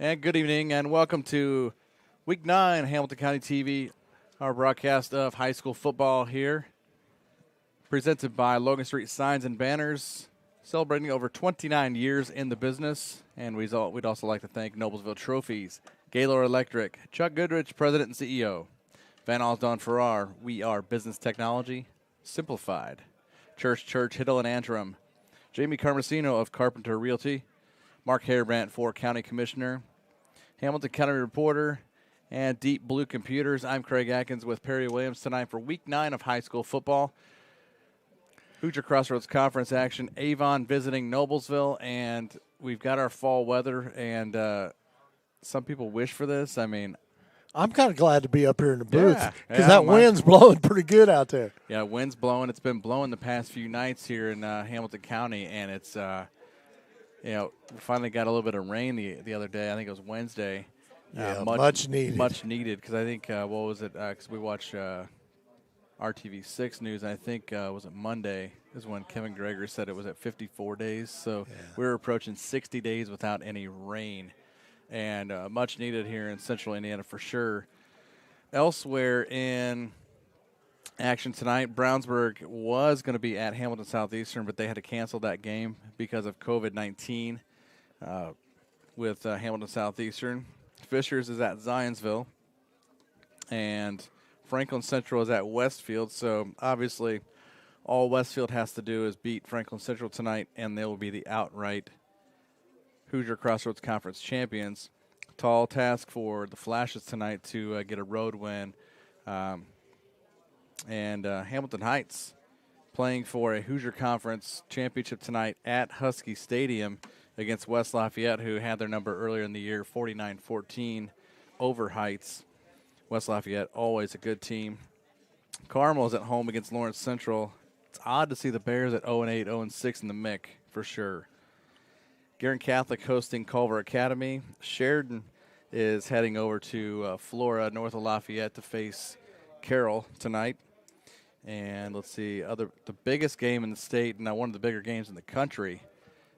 And good evening, and welcome to Week 9 Hamilton County TV, our broadcast of high school football here, presented by Logan Street Signs and Banners, celebrating over 29 years in the business. And we'd also like to thank Noblesville Trophies, Gaylord Electric, Chuck Goodrich, President and CEO, Van Osdon Farrar, We Are Business Technology, Simplified, Church, Hiddle and Antrim, Jamie Carmesino of Carpenter Realty, Mark Hairbrandt, for County Commissioner, Hamilton County Reporter, and Deep Blue Computers. I'm Craig Atkins with Perry Williams tonight for Week 9 of high school football. Hoosier Crossroads Conference action, Avon visiting Noblesville, and we've got our fall weather, and some people wish for this. I mean, I'm kind of glad to be up here in the booth because that wind's blowing pretty good out there. Yeah, wind's blowing. It's been blowing the past few nights here in Hamilton County, and it's we finally got a little bit of rain the other day. I think it was Wednesday. Much needed. Much needed, because I think, what was it? Because we watched RTV6 News, and I think, was it Monday is when Kevin Gregory said it was at 54 days. So we were approaching 60 days without any rain, and much needed here in central Indiana for sure. Elsewhere in action tonight, Brownsburg was going to be at Hamilton Southeastern, but they had to cancel that game because of COVID-19 with Hamilton Southeastern. Fishers is at Zionsville, and Franklin Central is at Westfield. So obviously all Westfield has to do is beat Franklin Central tonight, and they will be the outright Hoosier Crossroads Conference champions. Tall task for the Flashes tonight to get a road win. And Hamilton Heights playing for a Hoosier Conference championship tonight at Husky Stadium against West Lafayette, who had their number earlier in the year, 49-14 over Heights. West Lafayette, always a good team. Carmel is at home against Lawrence Central. It's odd to see the Bears at 0-8, 0-6 in the MIC, for sure. Guerin Catholic hosting Culver Academy. Sheridan is heading over to Flora, north of Lafayette, to face Carroll tonight. And let's see, the biggest game in the state, and one of the bigger games in the country,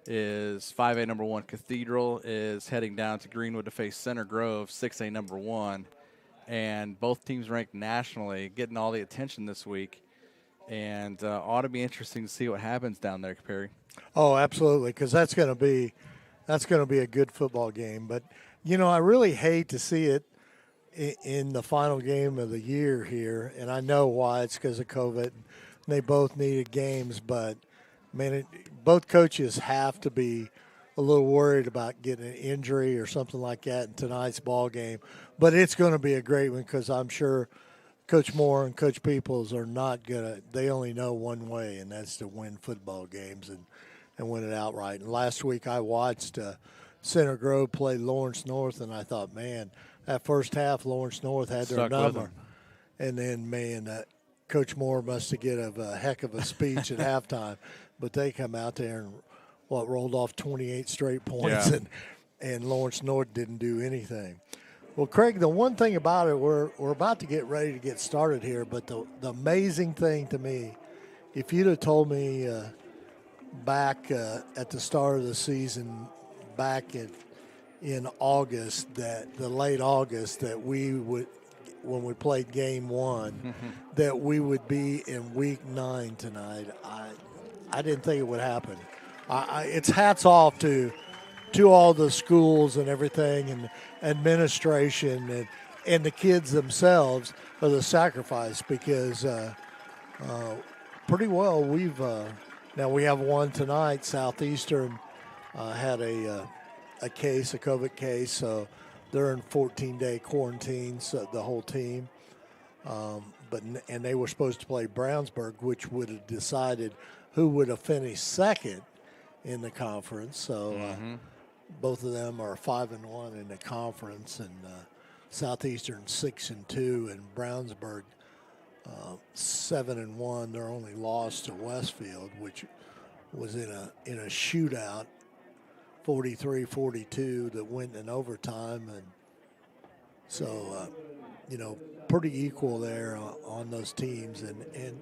is 5A number 1 Cathedral is heading down to Greenwood to face Center Grove, 6A number 1. And both teams ranked nationally, getting all the attention this week. And ought to be interesting to see what happens down there, Perry. Oh, absolutely, because that's going to be a good football game. But, I really hate to see it in the final game of the year here, and I know why. It's because of COVID. And they both needed games, but, man, both coaches have to be a little worried about getting an injury or something like that in tonight's ball game. But it's going to be a great one because I'm sure Coach Moore and Coach Peoples are not going to – they only know one way, and that's to win football games and win it outright. And last week I watched Center Grove play Lawrence North, and I thought, man, that first half Lawrence North had their number. And then, man, Coach Moore must have given a heck of a speech at halftime. But they come out there and, rolled off 28 straight points, and Lawrence North didn't do anything. Well, Craig, the one thing about it, we're about to get ready to get started here, but the amazing thing to me, if you'd have told me back at the start of the season, back in August, the late August, that we would, when we played game 1, that we would be in Week 9 tonight, I didn't think it would happen. It's hats off to all the schools and everything, and administration and the kids themselves for the sacrifice, because pretty well now we have one tonight. Southeastern had a COVID case, so they're in 14-day quarantine, so the whole team. And they were supposed to play Brownsburg, which would have decided who would have finished second in the conference. So both of them are 5-1 in the conference, and Southeastern 6-2, and Brownsburg 7-1. Their only loss to Westfield, which was in a shootout, 43-42, that went in overtime, and so pretty equal there on those teams, and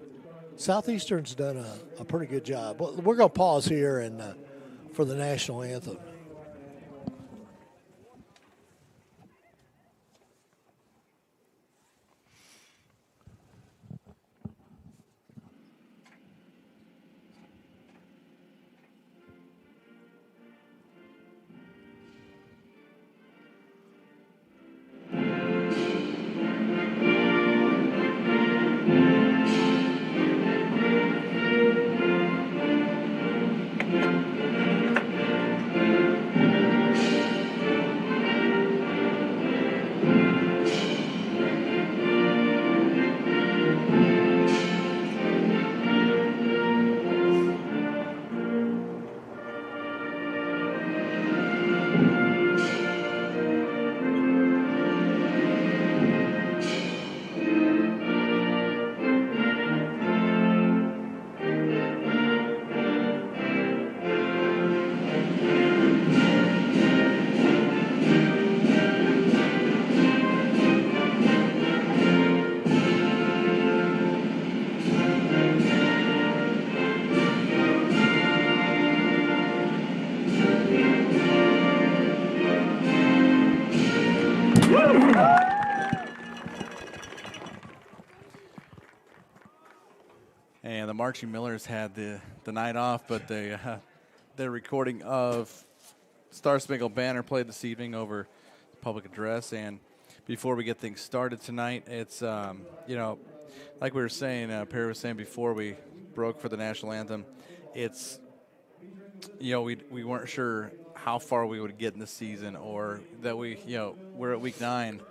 Southeastern's done a pretty good job. We're going to pause here and for the national anthem. Marchie Miller's had the night off, but their recording of Star Spangled Banner played this evening over the public address. And before we get things started tonight, it's, like we were saying, Perry was saying before we broke for the national anthem, it's, we weren't sure how far we would get in the season, or that we're at week 9.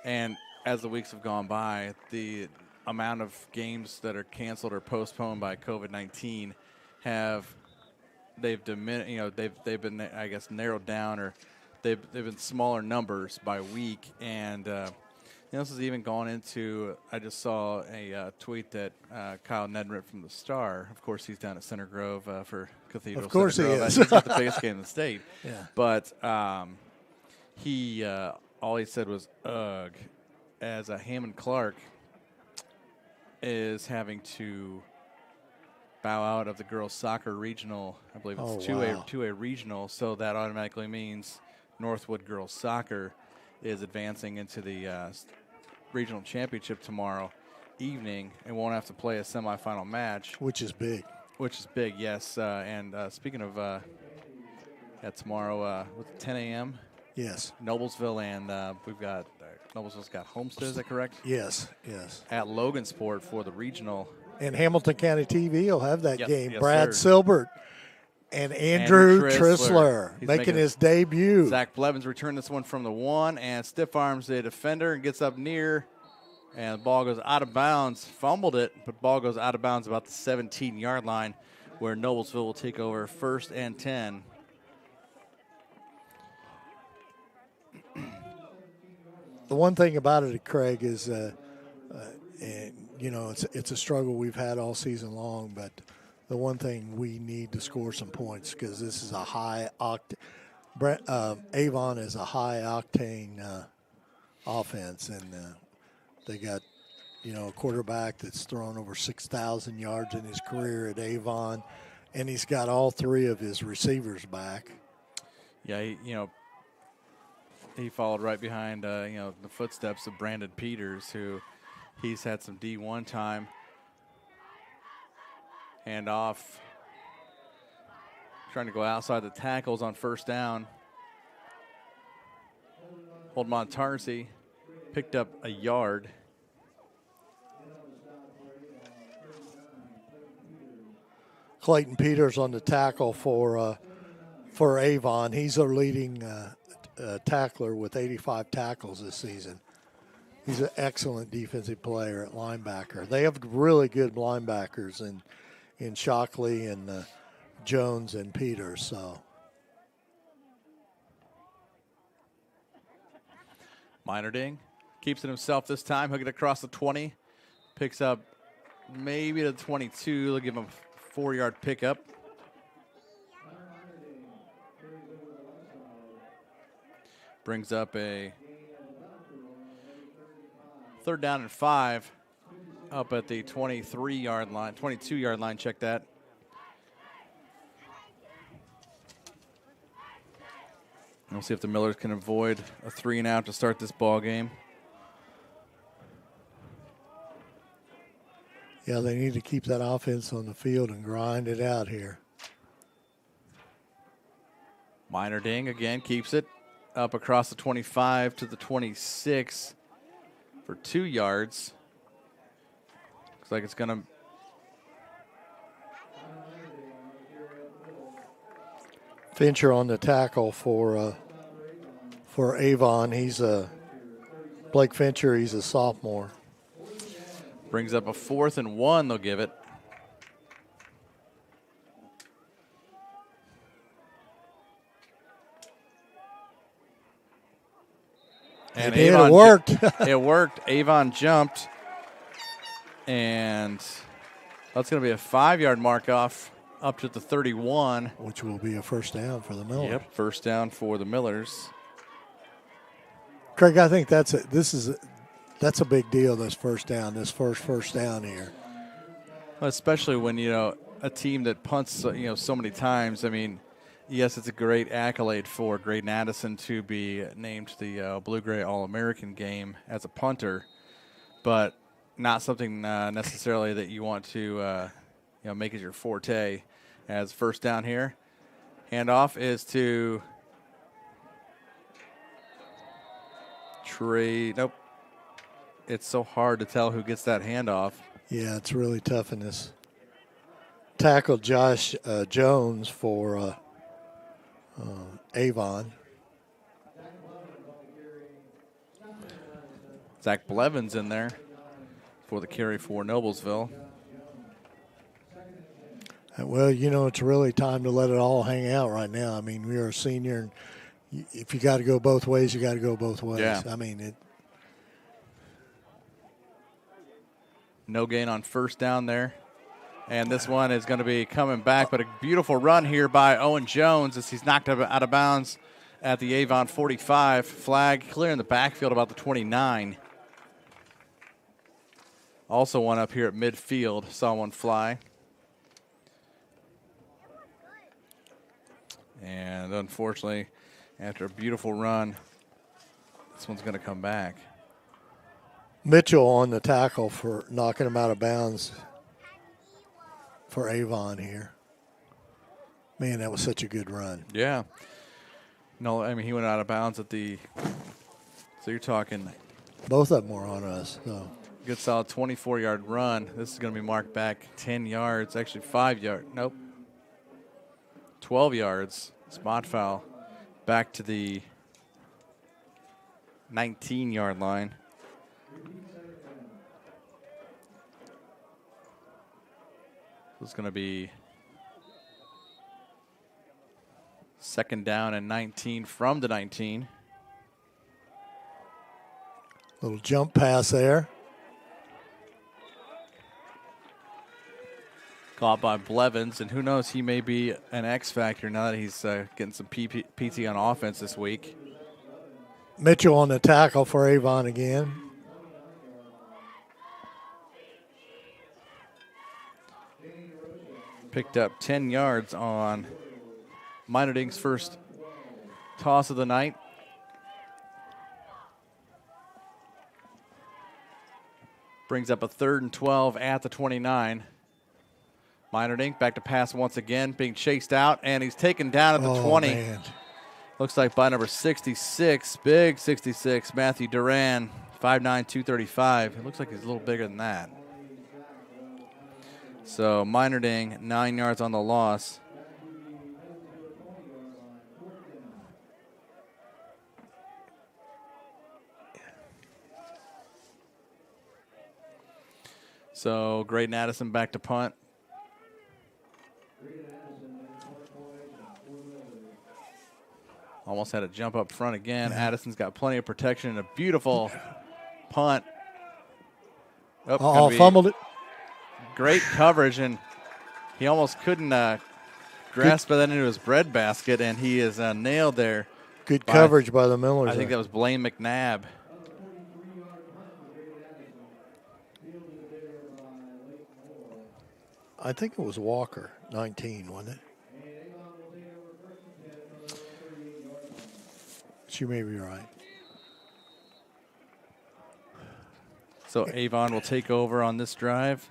And as the weeks have gone by, the amount of games that are canceled or postponed by COVID-19 they've diminished. They've been, I guess, narrowed down, or they've been smaller numbers by week. And this has even gone into. I just saw a tweet that Kyle Nedrit from the Star. Of course, he's down at Center Grove for Cathedral. Of course, Center he Grove. is. He's got the biggest game in the state. Yeah. But he all he said was "ugh," as Hammond Clark is having to bow out of the girls' soccer regional. I believe it's 2A regional, so that automatically means Northwood girls soccer is advancing into the regional championship tomorrow evening and won't have to play a semifinal match. Which is big. Yes. And speaking of tomorrow, with 10 a.m., yes, Noblesville, and we've got Noblesville's got Homestead, is that correct? Yes. At Logansport for the regional. And Hamilton County TV will have that game. Yes, Brad sir. Silbert and Andrew Trissler He's making his debut. Zach Blevins returned this one from the 1 and stiff arms the defender and gets up near, and the ball goes out of bounds. Fumbled it, but ball goes out of bounds about the 17-yard line, where Noblesville will take over 1st and 10. The one thing about it, Craig, is it's a struggle we've had all season long, but the one thing we need to score some points, because this is a high Avon is a high octane offense, and they got a quarterback that's thrown over 6,000 yards in his career at Avon, and he's got all 3 of his receivers back. Yeah, he followed right behind the footsteps of Brandon Peters, who he's had some D1 time. Hand off. Trying to go outside the tackles on 1st down. Old Montarsi picked up a yard. Clayton Peters on the tackle for Avon. He's our leading tackler with 85 tackles this season. He's an excellent defensive player at linebacker. They have really good linebackers in Shockley and Jones and Peters. So Minerding keeps it himself this time. Hook it across the 20. Picks up maybe to the 22. They'll give him a 4-yard pickup. Brings up a 3rd down and 5 up at the 23-yard line, 22-yard line. Check that. We'll see if the Millers can avoid a 3-and-out to start this ball game. Yeah, they need to keep that offense on the field and grind it out here. Minerding again keeps it up across the 25 to the 26 for 2 yards. Looks like it's going to. Fincher on the tackle for Avon. He's Blake Fincher. He's a sophomore. Brings up a 4th and 1. They'll give it. And it worked. It worked. Avon jumped. And that's going to be a 5-yard mark off up to the 31. Which will be a 1st down for the Millers. Yep, 1st down for the Millers. Craig, I think that's a big deal, this 1st down, this first down here. Especially when, a team that punts, so many times. I mean, yes, it's a great accolade for Graydon Addison to be named the Blue-Gray All-American game as a punter, but not something necessarily that you want to, make it your forte. As first down here. Handoff is to Trey. Nope. It's so hard to tell who gets that handoff. Yeah, it's really tough in this. Tackle Josh Jones for Avon. Zach Blevins in there for the carry for Noblesville. Well, it's really time to let it all hang out right now. I mean, you're a senior, and if you got to go both ways, you got to go both ways. Yeah. I mean, it. No gain on first down there. And this one is going to be coming back, but a beautiful run here by Owen Jones as he's knocked out of bounds at the Avon 45. Flag clear in the backfield about the 29. Also one up here at midfield. Saw one fly. And unfortunately, after a beautiful run, this one's going to come back. Mitchell on the tackle for knocking him out of bounds for Avon here. Man, that was such a good run. Yeah. No, I mean, he went out of bounds at the, so you're talking. Both of them were on us. So. Good solid 24-yard run. This is going to be marked back 10 yards, actually 5 yards. Nope. 12 yards. Spot foul. Back to the 19-yard line. It's going to be second down and 19 from the 19. Little jump pass there. Caught by Blevins, and who knows, he may be an X factor now that he's getting some PT on offense this week. Mitchell on the tackle for Avon again. Picked up 10 yards on Minor Ding's first toss of the night. Brings up a 3rd and 12 at the 29. Minor Ding back to pass once again, being chased out, and he's taken down at the 20. Man. Looks like by number 66, big 66, Matthew Duran, 5'9", 235. It looks like he's a little bigger than that. So Minor Ding, 9 yards on the loss. So Graydon Addison back to punt. Almost had a jump up front again. Addison's got plenty of protection and a beautiful punt. Fumbled it. Great coverage, and he almost couldn't grasp that into his breadbasket, and he is nailed there. Good coverage by the Millers. I think that was Blaine McNabb. I think it was Walker, 19, wasn't it? You may be right. So Avon will take over on this drive.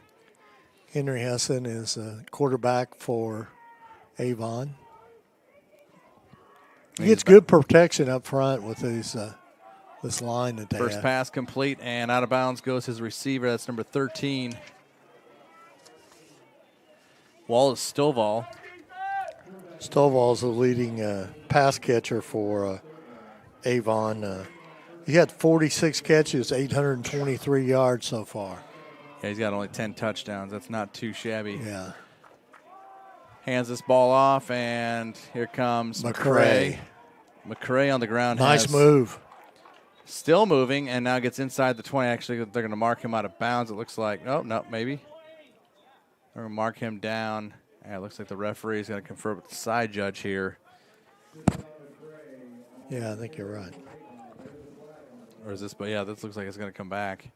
Henry Hessen is a quarterback for Avon. He gets good protection up front with these, this line that they have. First pass complete, and out of bounds goes his receiver. That's number 13. Wallace Stovall. Stovall's the leading pass catcher for Avon. He had 46 catches, 823 yards so far. Yeah, he's got only 10 touchdowns. That's not too shabby. Yeah. Hands this ball off, and here comes McCray. McCray on the ground. Nice move. Still moving, and now gets inside the 20. Actually, they're going to mark him out of bounds, it looks like. Oh, no, maybe. They're going to mark him down. Yeah, it looks like the referee is going to confer with the side judge here. Yeah, I think you're right. Or is this? But yeah, this looks like it's going to come back.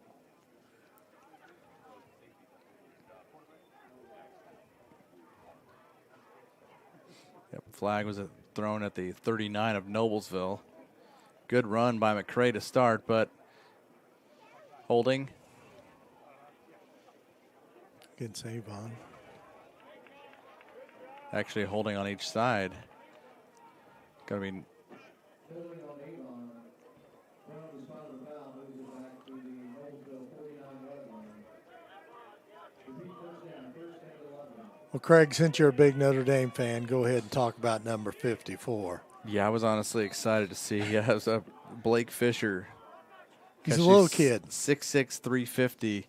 Yep, flag was thrown at the 39 of Noblesville. Good run by McCray to start, but holding. Good save on. actually holding on each side. Going to be Well, Craig, since you're a big Notre Dame fan, go ahead and talk about number 54. Yeah, I was honestly excited to see. Yeah, it was Blake Fisher. He's a little kid. 6'6", 350.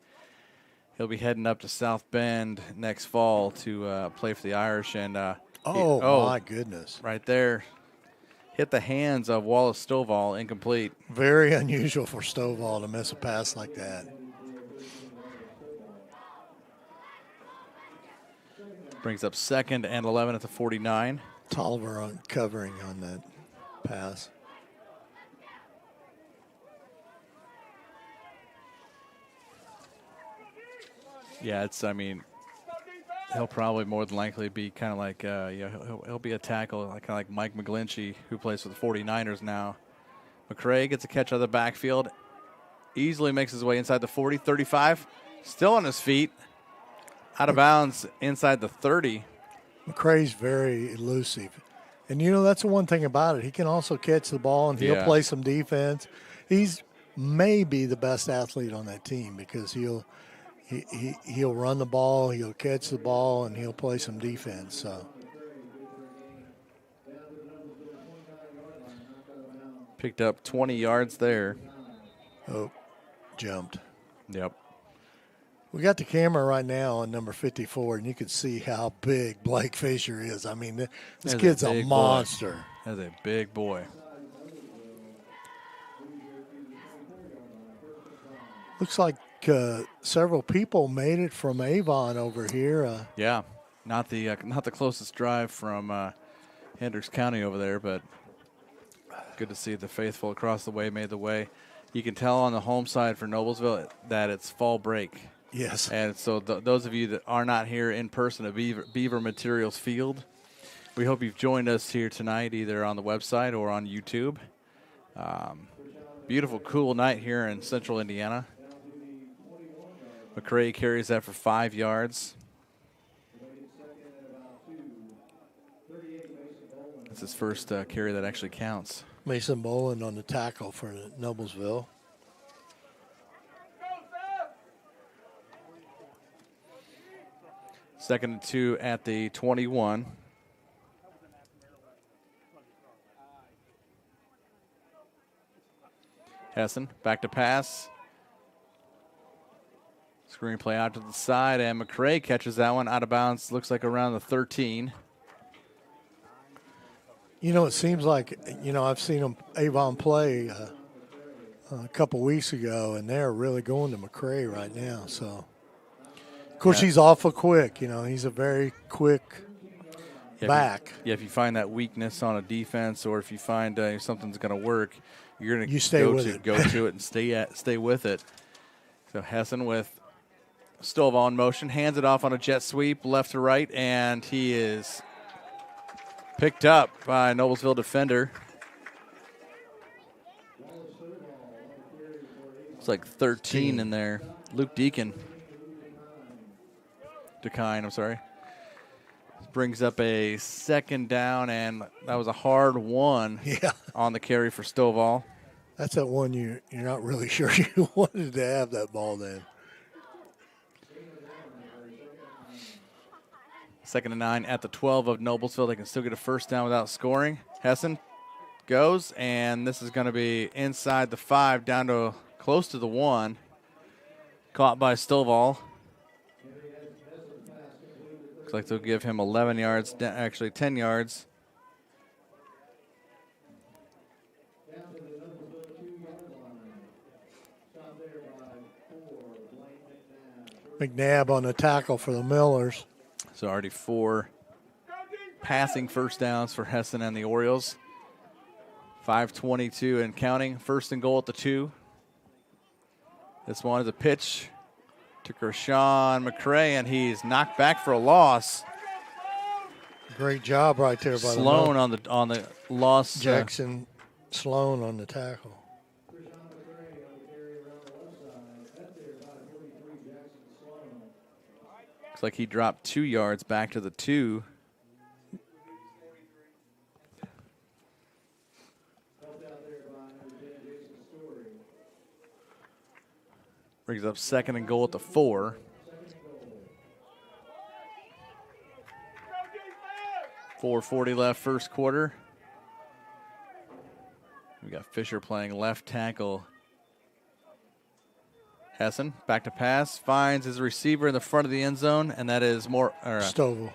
He'll be heading up to South Bend next fall to play for the Irish. And my goodness. Right there. Hit the hands of Wallace Stovall, incomplete. Very unusual for Stovall to miss a pass like that. Brings up 2nd and 11 at the 49. Tolliver covering on that pass. Yeah, he'll probably more than likely be kind of like, he'll be a tackle, kind of like Mike McGlinchey, who plays for the 49ers now. McCray gets a catch out of the backfield, easily makes his way inside the 40, 35, still on his feet, out of bounds inside the 30. McCray's very elusive. And, that's the one thing about it. He can also catch the ball, and he'll play some defense. He's maybe the best athlete on that team because he'll run the ball, he'll catch the ball, and he'll play some defense. So picked up 20 yards there. Oh, jumped. Yep. We got the camera right now on number 54, and you can see how big Blake Fisher is. I mean, this kid's a monster. That's a big boy. Looks like several people made it from Avon over here. Yeah, not the closest drive from Hendricks County over there, but good to see the faithful across the way made the way. You can tell on the home side for Noblesville that it's fall break. Yes. And so those of you that are not here in person at Beaver Materials Field, we hope you've joined us here tonight either on the website or on YouTube. Beautiful, cool night here in central Indiana. McCray carries that for 5 yards. That's his first carry that actually counts. Mason Boland on the tackle for Noblesville. Second and 2 at the 21. Hessen back to pass. Screen play out to the side, and McCray catches that one out of bounds. Looks like around the 13. It seems like, I've seen Avon play a couple weeks ago, and they're really going to McCray right now. So, of course, he's awful quick. He's a very quick back. If you find that weakness on a defense, or if you find something's going to work, you're going to go to it and stay with it. So Hessen with Stovall in motion, hands it off on a jet sweep left to right, and he is picked up by a Noblesville defender. It's like 13 in there. Luke Dekine, I'm sorry. Brings up a second down, and that was a hard one on the carry for Stovall. That's that one you're not really sure you wanted to have that ball then. 2nd and 9 at the 12 of Noblesville. They can still get a first down without scoring. Hessen goes, and this is going to be inside the 5, down to close to the 1. Caught by Stovall. Looks like they'll give him 11 yards, actually 10 yards. McNabb on the tackle for the Millers. So already 4 passing first downs for Hessen and the Orioles. 5:22 and counting. First and goal at the 2. This one is a pitch to Kershawn McCray, and he's knocked back for a loss. Great job right there by Sloan on the loss. Jackson Sloan on the tackle. Looks like he dropped 2 yards back to the 2. Brings up 2nd and goal at the 4. .440 left first quarter. We got Fisher playing left tackle. Hessen back to pass, finds his receiver in the front of the end zone, and that is Stovall.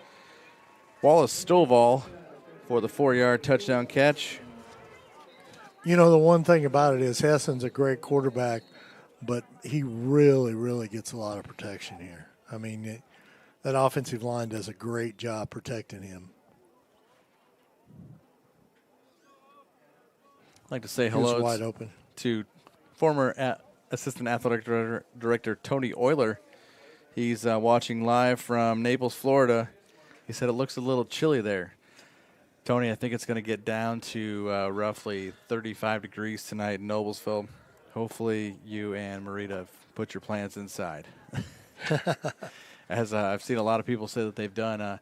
Wallace Stovall for the 4-yard touchdown catch. You know, the one thing about it is Hessen's a great quarterback, but he really, really gets a lot of protection here. I mean, that offensive line does a great job protecting him. I'd like to say hello wide open. to former Assistant Athletic Director Tony Euler. He's watching live from Naples, Florida. He said it looks a little chilly there. Tony, I think it's going to get down to roughly 35 degrees tonight in Noblesville. Hopefully you and Marita have put your plans inside. As I've seen a lot of people say that they've done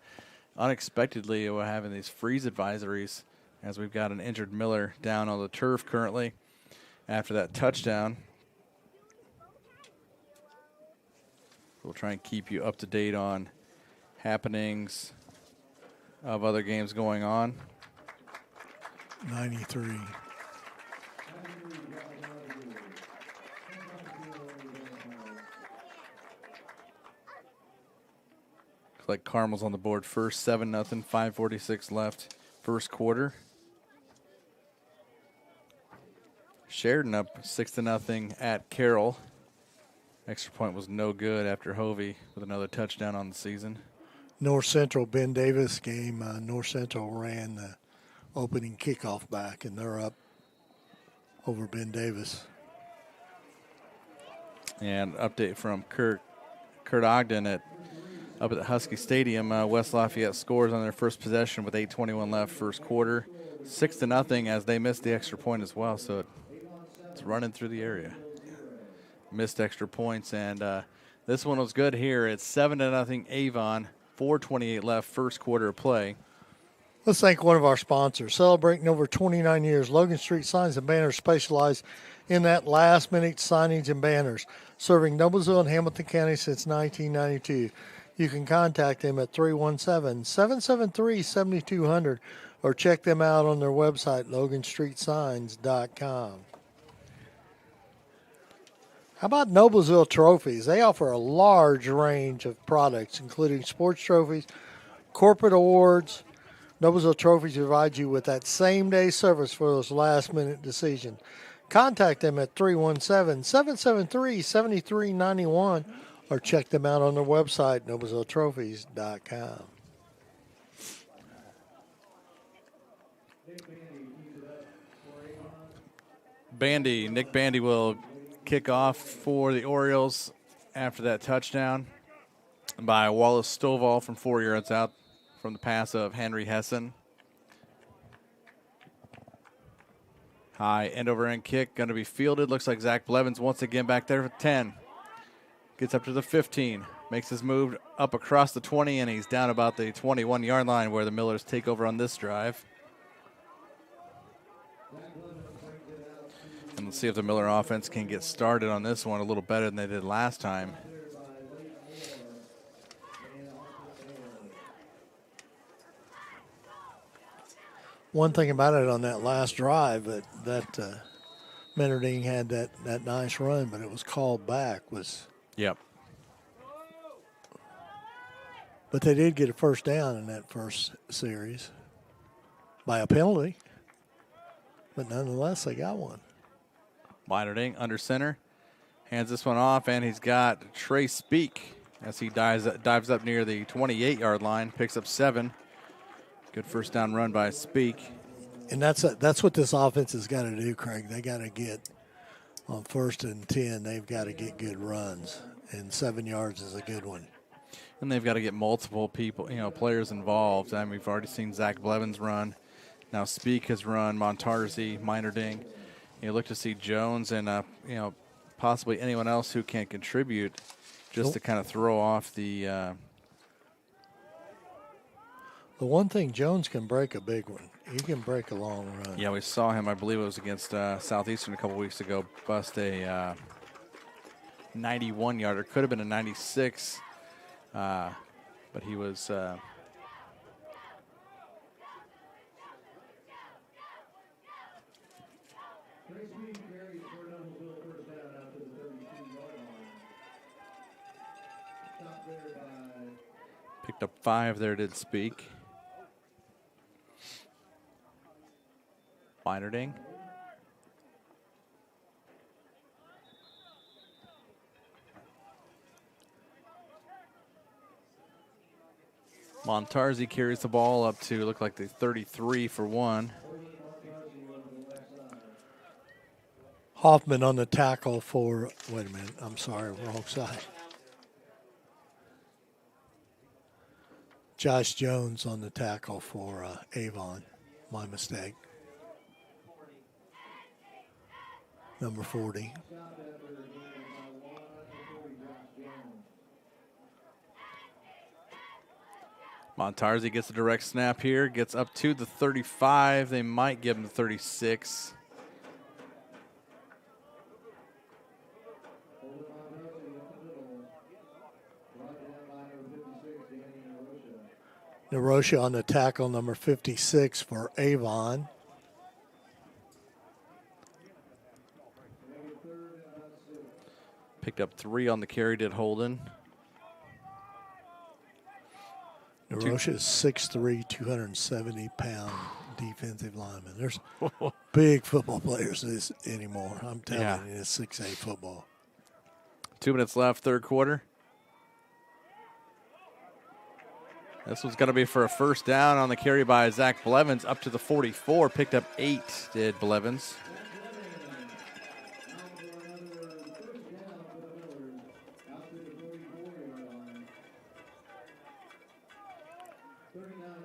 unexpectedly, we're having these freeze advisories as we've got an injured Miller down on the turf currently after that touchdown. We'll try and keep you up to date on happenings of other games going on. 93. Looks like Carmel's on the board first, 7-0, 5:46 left, first quarter. Sheridan up 6-0 at Carroll. Extra point was no good after Hovey with another touchdown on the season. North Central, Ben Davis game. North Central ran the opening kickoff back, and they're up over Ben Davis. And update from Kurt Ogden up at the Husky Stadium. West Lafayette scores on their first possession with 8:21 left first quarter. 6-0 as they missed the extra point as well, so it's running through the area. Missed extra points, and this one was good here. It's 7-0 Avon, 4:28 left first quarter of play. Let's thank one of our sponsors. Celebrating over 29 years, Logan Street Signs and Banners specialize in that last-minute signage and banners, serving Noblesville and Hamilton County since 1992. You can contact them at 317-773-7200 or check them out on their website, loganstreetsigns.com. How about Noblesville Trophies? They offer a large range of products, including sports trophies, corporate awards. Noblesville Trophies provides you with that same-day service for those last-minute decisions. Contact them at 317-773-7391 or check them out on their website, noblesvilletrophies.com. Nick Bandy will kick off for the Orioles after that touchdown by Wallace Stovall from 4 yards out from the pass of Henry Hessen. High end over end kick, going to be fielded. Looks like Zach Blevins once again back there for 10. Gets up to the 15, makes his move up across the 20, and he's down about the 21-yard line where the Millers take over on this drive. And let's see if the Miller offense can get started on this one a little better than they did last time. One thing about it on that last drive, that Menarding had that nice run, but it was called back. Yep. But they did get a first down in that first series by a penalty. But nonetheless, they got one. Menarding under center. Hands this one off, and he's got Trey Speak as he dives up near the 28-yard line, picks up 7. Good first down run by Speak. And that's what this offense has got to do, Craig. They got to get on 1st and 10. They've got to get good runs, and 7 yards is a good one. And they've got to get multiple people, players involved. I mean, we've already seen Zach Blevins run. Now Speak has run, Montarzi, Menarding. You look to see Jones and possibly anyone else who can contribute, just to kind of throw off the. The one thing, Jones can break a big one. He can break a long run. Yeah, we saw him. I believe it was against Southeastern a couple weeks ago. Bust a 91-yarder. Could have been a 96, but he was picked up 5 there, did Speak. Beinerding. Montarzi carries the ball up to look like the 33 for 1. Hoffman on the tackle for, wait a minute, I'm sorry, wrong side. Josh Jones on the tackle for Avon. My mistake. Number 40. Montarzi gets a direct snap here, gets up to the 35. They might give him the 36. Narosha on the tackle, number 56 for Avon. Picked up 3 on the carry, did Holden. Narosha is 6'3", 270-pound defensive lineman. There's big football players anymore. I'm telling you, it's 6A football. 2 minutes left, third quarter. This one's going to be for a first down on the carry by Zach Blevins up to the 44. Picked up 8, did Blevins.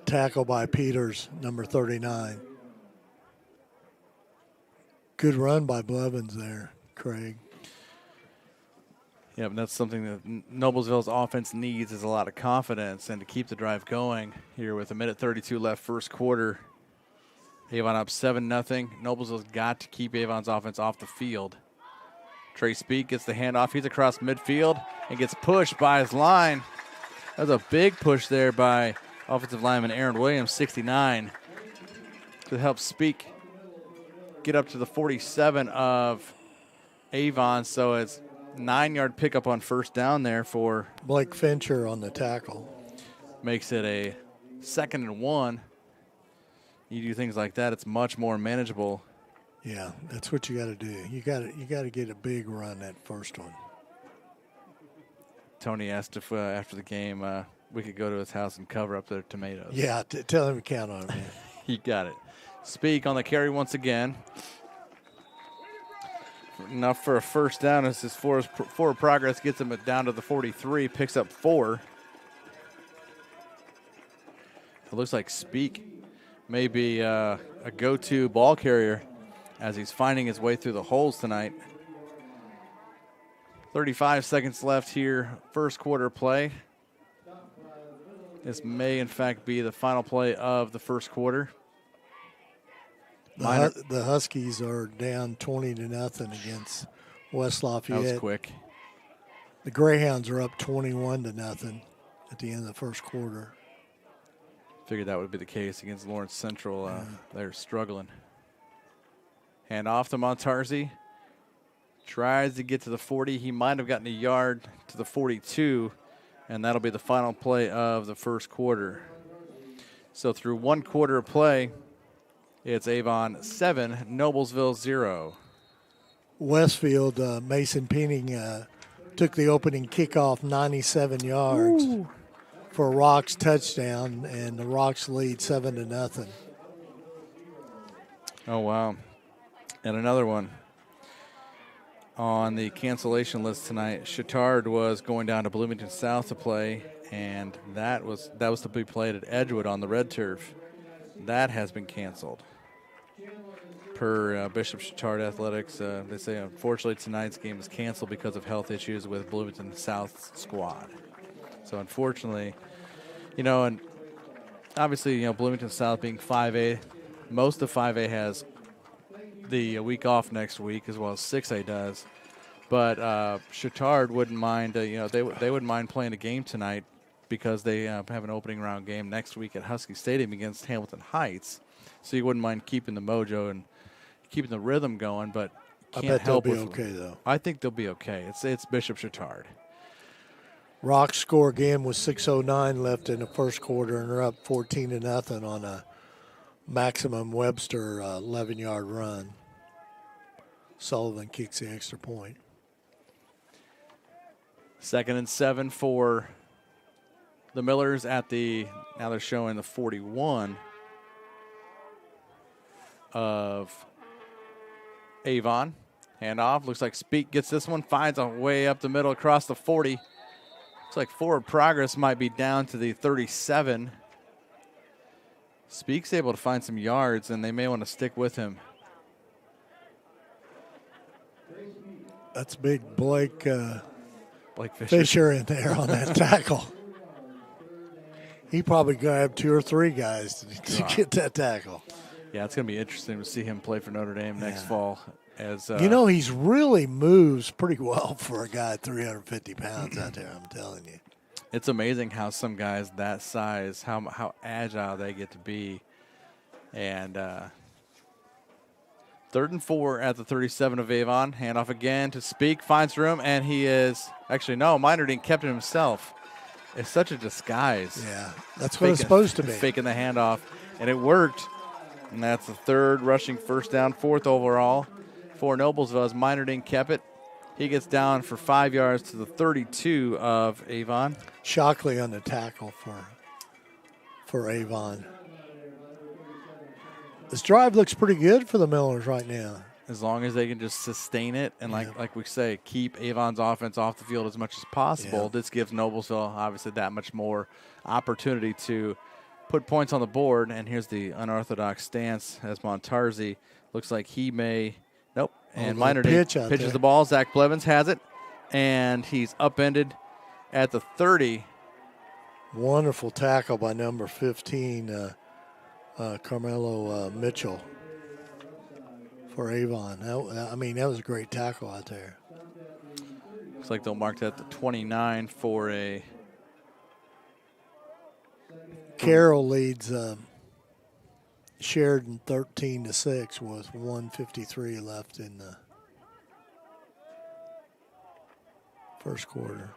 Tackle by Peters, number 39. Good run by Blevins there, Craig. Yeah, but that's something that Noblesville's offense needs is a lot of confidence and to keep the drive going here with 1:32 left first quarter. Avon up 7-0. Noblesville's got to keep Avon's offense off the field. Trey Speak gets the handoff. He's across midfield and gets pushed by his line. That was a big push there by offensive lineman Aaron Williams, 69, to help Speak get up to the 47 of Avon. So it's 9-yard pickup on first down there for Blake Fincher on the tackle. Makes it a 2nd and 1. You do things like that, it's much more manageable. Yeah, that's what you got to do. You got to get a big run that first one. Tony asked if after the game we could go to his house and cover up their tomatoes. Yeah, tell him to count on it, man. You got it. Speak on the carry once again. Enough for a first down as his forward progress gets him down to the 43, picks up 4. It looks like Speak may be a go-to ball carrier as he's finding his way through the holes tonight. 35 seconds left here, first quarter play. This may, in fact, be the final play of the first quarter. The Huskies are down 20-0 against West Lafayette. That was quick. The Greyhounds are up 21-0 at the end of the first quarter. Figured that would be the case against Lawrence Central. They're struggling. Hand off to Montarzi. Tries to get to the 40. He might have gotten a yard to the 42, and that'll be the final play of the first quarter. So through one quarter of play, it's Avon 7, Noblesville 0. Westfield, Mason Penning took the opening kickoff 97 yards for a Rocks touchdown, and the Rocks lead 7-0. Oh, wow. And another one on the cancellation list tonight. Chittard was going down to Bloomington South to play, and that was to be played at Edgewood on the red turf. That has been canceled. Per Bishop Chittard Athletics, they say unfortunately tonight's game is canceled because of health issues with Bloomington South's squad. So unfortunately, and obviously, Bloomington South being 5A, most of 5A has the week off next week as well as 6A does. But Chittard wouldn't mind, they wouldn't mind playing a game tonight because they have an opening round game next week at Husky Stadium against Hamilton Heights. So you wouldn't mind keeping the mojo and keeping the rhythm going, but can't I bet help they'll be with, okay, though. I think they'll be okay. It's Bishop Chittard. Rock score again with 6:09 left in the first quarter, and they're up 14-0 on a Maximum Webster 11-yard run. Sullivan kicks the extra point. 2nd and 7 for the Millers now they're showing the 41 of Avon. Handoff. Looks like Speak gets this one, finds a way up the middle across the 40. Looks like forward progress might be down to the 37. Speak's able to find some yards, and they may want to stick with him. That's big Blake Fisher. Fisher in there on that tackle. He probably grabbed 2 or 3 guys to get that tackle. Yeah, it's going to be interesting to see him play for Notre Dame next fall. As he's really moves pretty well for a guy 350 pounds out there, I'm telling you. It's amazing how some guys that size, how agile they get to be. And 3rd and 4 at the 37 of Avon. Handoff again to Speak, finds room, and he is actually Meinerding kept it himself. It's such a disguise. Yeah, that's what it's supposed to be. Faking the handoff, and it worked. And that's the 3rd rushing first down, 4th overall for Noblesville as Meinerding kept it. He gets down for 5 yards to the 32 of Avon. Shockley on the tackle for Avon. This drive looks pretty good for the Millers right now. As long as they can just sustain it and, like we say, keep Avon's offense off the field as much as possible, this gives Noblesville obviously that much more opportunity to put points on the board. And here's the unorthodox stance as Montarzi looks like he may – nope. And Meinerding pitches the ball. Zach Blevins has it, and he's upended at the 30. Wonderful tackle by number 15, Carmelo Mitchell for Avon. That was a great tackle out there. Looks like they'll mark that at the 29 for a... Carroll leads Sheridan 13-6 with 1:53 left in the first quarter.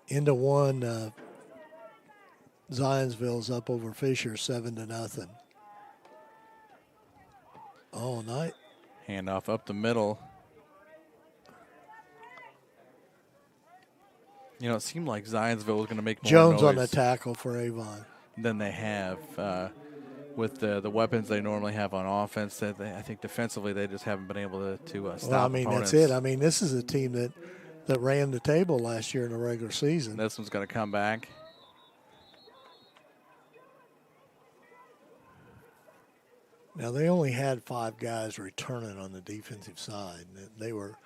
Into one, Zionsville's up over Fisher 7-0. Oh, night. Handoff up the middle. It seemed like Zionsville was going to make more Jones noise on the tackle for Avon than they have with the weapons they normally have on offense. I think defensively they just haven't been able to stop opponents. That's it. This is a team that ran the table last year in the regular season. This one's going to come back. Now, they only had 5 guys returning on the defensive side. They were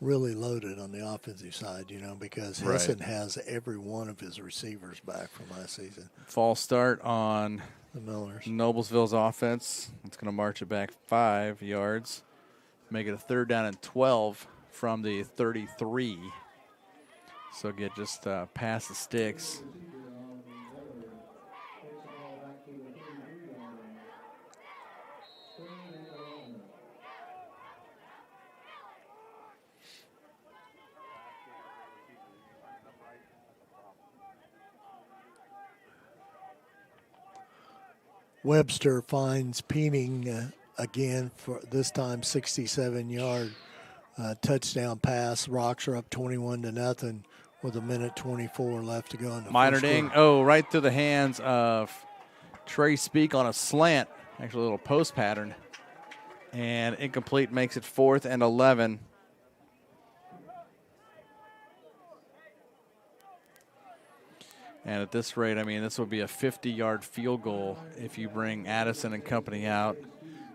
really loaded on the offensive side, because Hessen has every one of his receivers back from last season. False start on the Millers. Noblesville's offense. It's going to march it back 5 yards, make it a 3rd down and 12 from the 33. So get just past the sticks. Webster finds Peening again for this time 67-yard touchdown pass. Rocks are up 21-0 with 1:24 left to go in the Meinerding, right through the hands of Trey Speak on a slant, actually a little post pattern, and incomplete, makes it 4th and 11. And at this rate, this would be a 50-yard field goal if you bring Addison and company out.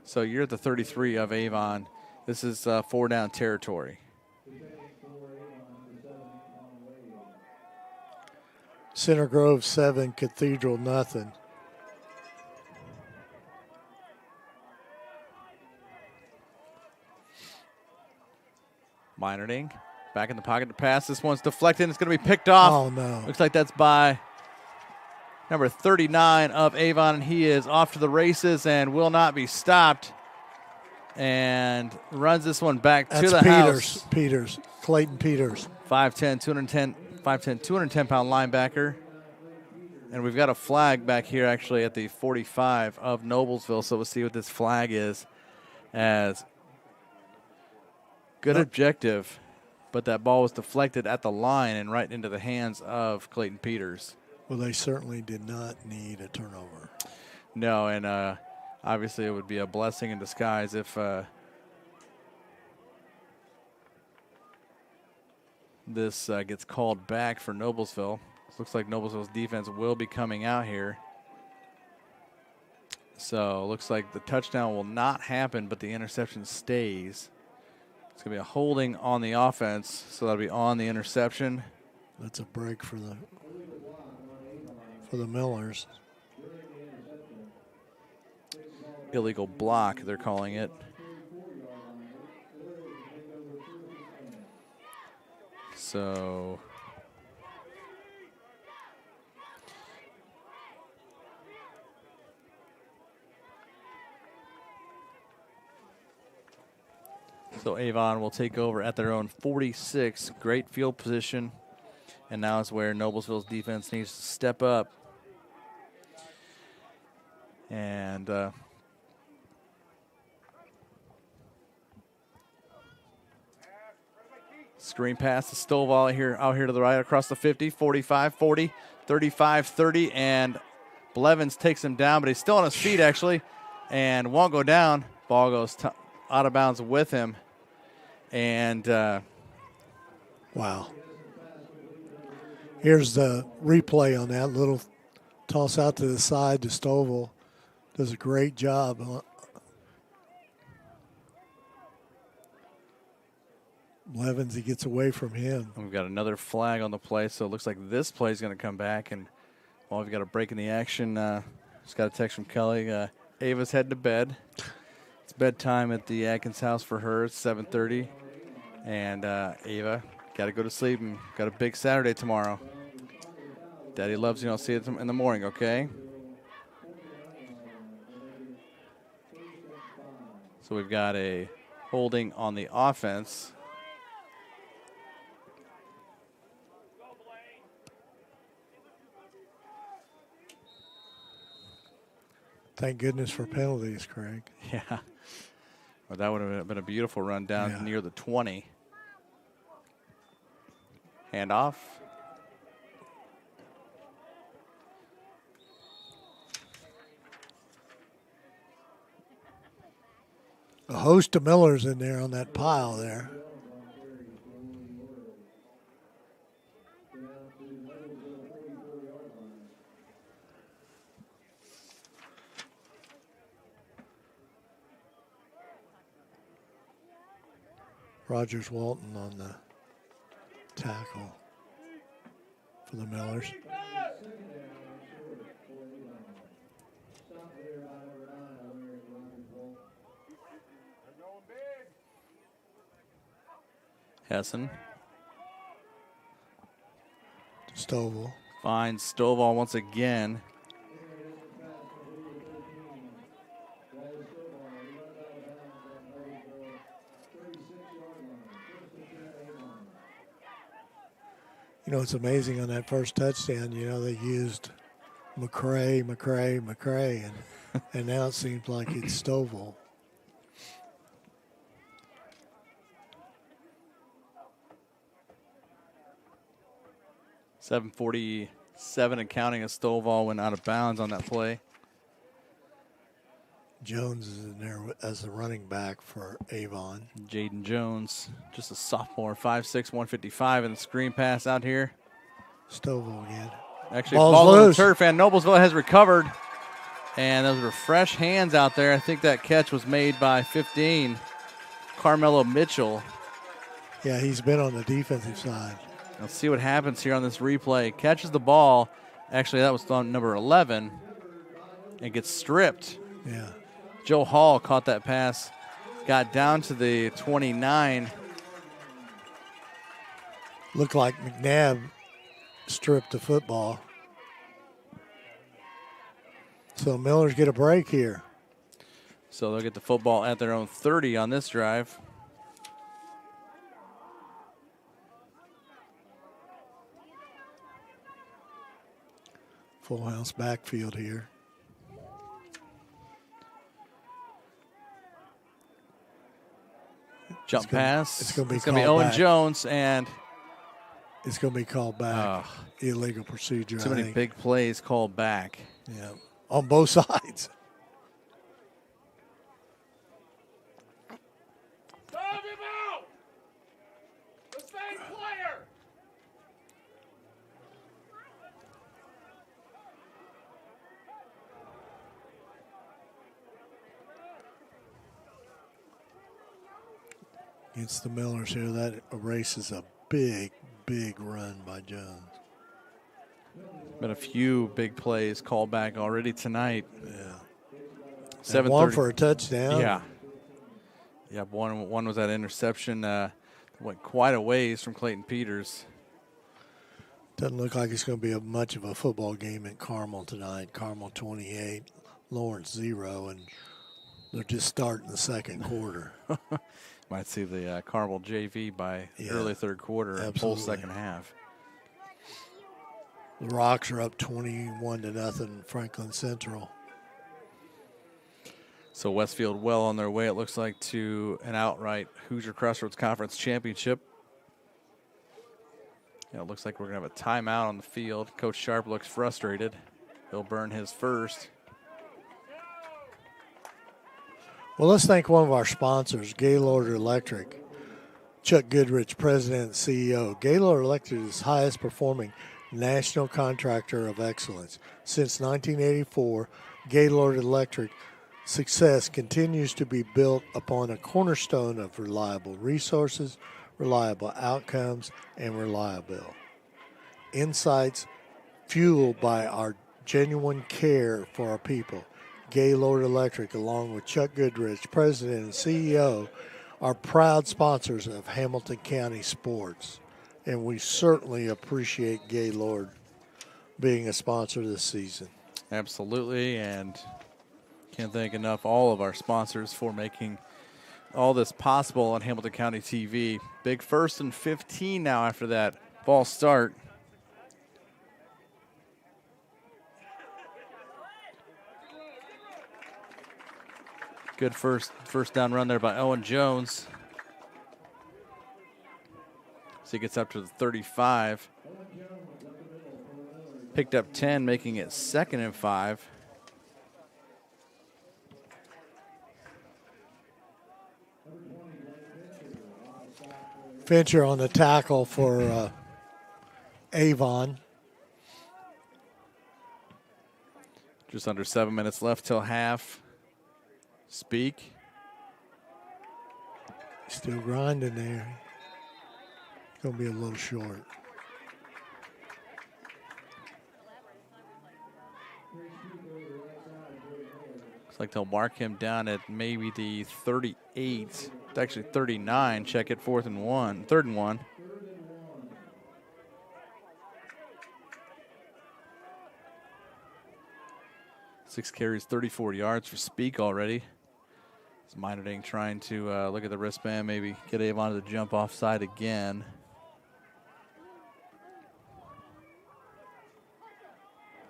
So you're at the 33 of Avon. This is 4-down territory. Center Grove 7, Cathedral nothing. Meinerding back in the pocket to pass. This one's deflected. It's going to be picked off. Oh, no. Looks like that's by number 39 of Avon, and he is off to the races and will not be stopped. And runs this one back to the house. Peters, Clayton Peters. 5'10", 210-pound linebacker. And we've got a flag back here actually at the 45 of Noblesville, so we'll see what this flag is as good objective, but that ball was deflected at the line and right into the hands of Clayton Peters. Well, they certainly did not need a turnover. No, and obviously it would be a blessing in disguise if this gets called back for Noblesville. Looks like Noblesville's defense will be coming out here. So looks like the touchdown will not happen, but the interception stays. It's going to be a holding on the offense, so that'll be on the interception. That's a break for the Millers. Illegal block, they're calling it. So Avon will take over at their own 46. Great field position. And now is where Noblesville's defense needs to step up. And screen pass to Stovall out here to the right across the 50, 45, 40, 35, 30. And Blevins takes him down, but he's still on his feet actually and won't go down. Ball goes out of bounds with him. And wow. Here's the replay on that little toss out to the side to Stovall. Does a great job. Blevins, he gets away from him. We've got another flag on the play, so it looks like this play is going to come back. And we've got a break in the action. Just got a text from Kelly. Ava's heading to bed. It's bedtime at the Atkins house for her. It's 7:30. And Ava, got to go to sleep and got a big Saturday tomorrow. Daddy loves you. I'll see you in the morning, okay? So we've got a holding on the offense. Thank goodness for penalties, Craig. Yeah. Well, that would have been a beautiful run down near the 20. Handoff. A host of Millers in there on that pile there. Rogers Walton on the tackle for the Millers. Hessen. Stovall. Finds Stovall once again. You know, it's amazing on that first touchdown, you know, they used McCray, and now it seems like it's Stovall. .747 and counting as Stovall went out of bounds on that play. Jones is in there as the running back for Avon. Jaden Jones, just a sophomore, 5'6", 155, and the screen pass out here. Stovall again. Actually, ball on the turf, and Noblesville has recovered. And those were fresh hands out there. I think that catch was made by 15, Carmelo Mitchell. Yeah, he's been on the defensive side. Let's see what happens here on this replay. Catches the ball. Actually, that was on number 11. And gets stripped. Yeah. Joe Hall caught that pass. Got down to the 29. Looked like McNabb stripped the football. So Millers get a break here. So they'll get the football at their own 30 on this drive. Full house backfield here. Jump pass. It's going to be Owen back. Jones, and it's going to be called back. Illegal procedure. Too many big plays called back. Yeah, on both sides. Against the Millers here, that erases a big, big run by Jones. Been a few big plays called back already tonight. Yeah. One for a touchdown. Yeah. Yeah, one was that interception. Went quite a ways from Clayton Peters. Doesn't look like it's going to be much of a football game at Carmel tonight. Carmel 28, Lawrence 0, and they're just starting the second quarter. Might see the Carmel JV by early third quarter and full second half. The Rocks are up 21-0 Franklin Central. So Westfield well on their way, it looks like, to an outright Hoosier Crossroads Conference championship. It looks like we're going to have a timeout on the field. Coach Sharp looks frustrated. He'll burn his first. Well, let's thank one of our sponsors, Gaylord Electric. Chuck Goodrich, President and CEO. Gaylord Electric is the highest performing national contractor of excellence. Since 1984, Gaylord Electric success continues to be built upon a cornerstone of reliable resources, reliable outcomes, and reliable insights fueled by our genuine care for our people. Gaylord Electric, along with Chuck Goodrich, President and CEO, are proud sponsors of Hamilton County sports. And we certainly appreciate Gaylord being a sponsor this season. Absolutely, and can't thank enough all of our sponsors for making all this possible on Hamilton County TV. Big 1st and 15 now after that false start. Good first down run there by Owen Jones. So he gets up to the 35. Picked up 10, making it 2nd and 5. Fincher on the tackle for Avon. Just under 7 minutes left till half. Speak. Still grinding there. Going to be a little short. Looks like they'll mark him down at maybe the 38. It's actually 39. Check it, 3rd and 1. 6 carries, 34 yards for Speak already. Minor Dang trying to look at the wristband, maybe get Avon to the jump offside again.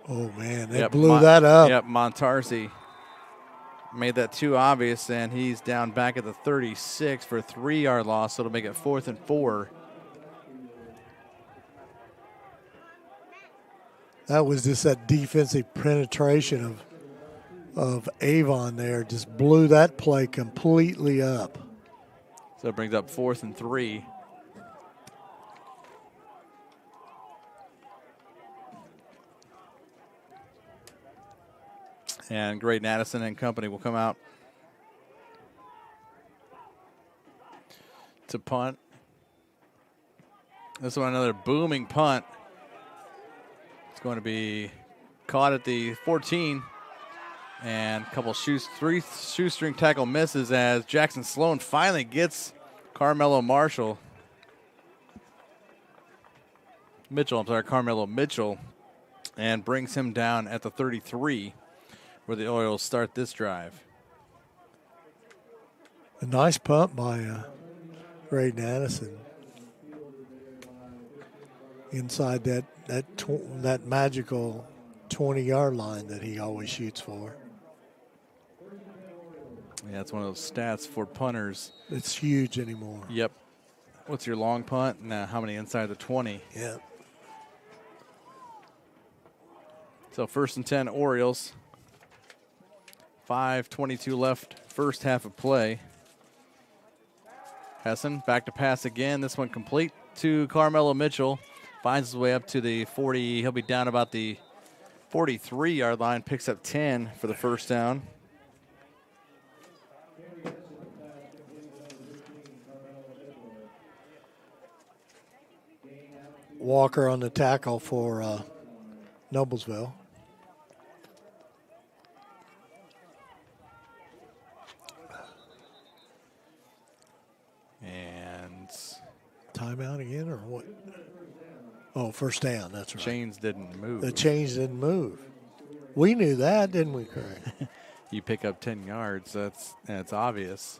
Oh, man, they blew that up. Yep, Montarzi made that too obvious, and he's down back at the 36 for a 3-yard loss, so it'll make it 4th and 4. That was just that defensive penetration of Avon there. Just blew that play completely up. So it brings up 4th and 3. And Graydon Addison and company will come out to punt. This one, another booming punt. It's going to be caught at the 14. And a couple three shoestring tackle misses as Jackson Sloan finally gets Carmelo Marshall. Carmelo Mitchell, and brings him down at the 33, where the Orioles start this drive. A nice punt by Braden Addison inside that magical 20-yard line that he always shoots for. Yeah, it's one of those stats for punters. It's huge anymore. Yep. What's your long punt? Now, how many inside the 20? Yeah. So 1st and 10 Orioles. 5:22 left, first half of play. Hessen back to pass again. This one complete to Carmelo Mitchell. Finds his way up to the 40. He'll be down about the 43-yard line. Picks up 10 for the first down. Walker on the tackle for Noblesville. And timeout again or what? Oh, first down. That's right. Chains didn't move. The chains didn't move. We knew that, didn't we, Craig? You pick up 10 yards. That's obvious.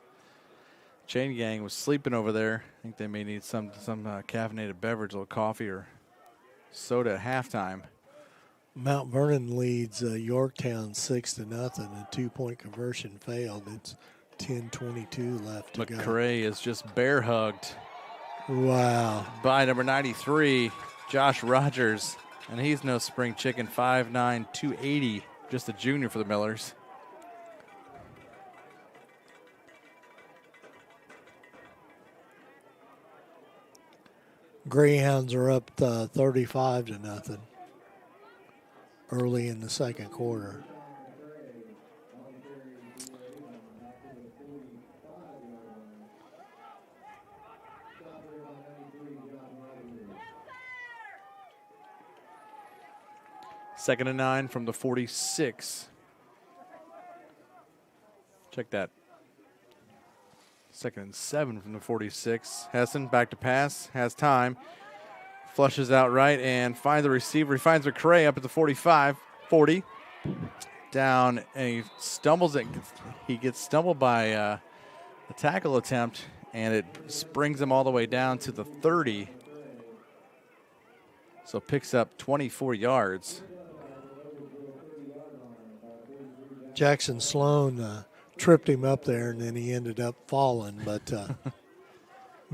Chain gang was sleeping over there. I think they may need some caffeinated beverage, a little coffee or soda at halftime. Mount Vernon leads Yorktown 6-0. A 2-point conversion failed. It's 10:22 left to go. McCray is just bear hugged. Wow. By number 93, Josh Rogers. And he's no spring chicken, 5'9", 280, just a junior for the Millers. Greyhounds are up 35-0 early in the second quarter. Second and 9 from the 46. Check that. Second and 7 from the 46. Hessen back to pass, has time. Flushes out right and finds the receiver. He finds McCray up at the 45, 40. Down, and he stumbles. He gets stumbled by a tackle attempt, and it springs him all the way down to the 30. So picks up 24 yards. Jackson Sloan tripped him up there, and then he ended up falling. But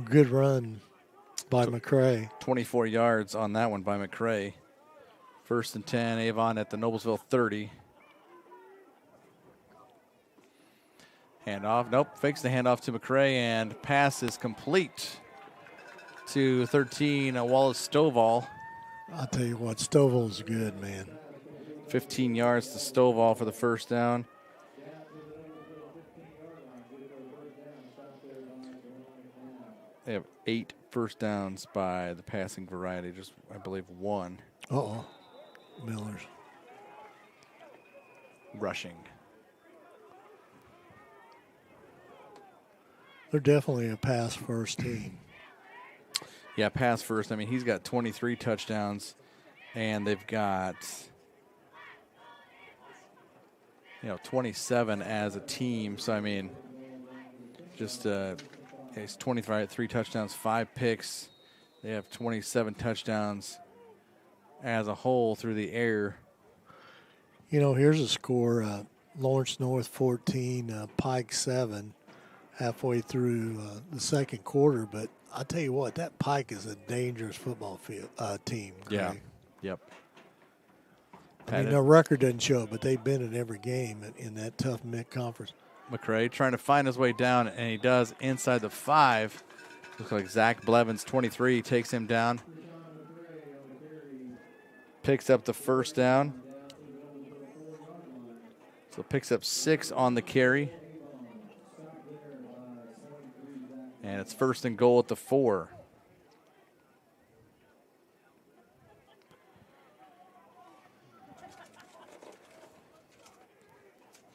good run by McCray. 24 yards on that one by McCray. 1st and 10, Avon at the Noblesville 30. Handoff, nope, fakes the handoff to McCray, and pass is complete to 13, Wallace Stovall. I'll tell you what, Stovall's good, man. 15 yards to Stovall for the first down. They have 8 first downs by the passing variety, just, I believe, 1. Uh-oh. Millers. Rushing. They're definitely a pass-first team. Yeah, pass first. I mean, he's got 23 touchdowns, and they've got 27 as a team. So, I mean, just he's 23 touchdowns, 5 picks. They have 27 touchdowns as a whole through the air. Here's a score. Lawrence North 14, Pike 7, halfway through the second quarter. But I'll tell you what, that Pike is a dangerous football team. Craig. Yeah, yep. I mean, their record doesn't show it, but they've been in every game in that tough mid-conference. McCray trying to find his way down, and he does inside the 5. Looks like Zach Blevins, 23, takes him down. Picks up the first down. So picks up 6 on the carry. And it's 1st and goal at the 4.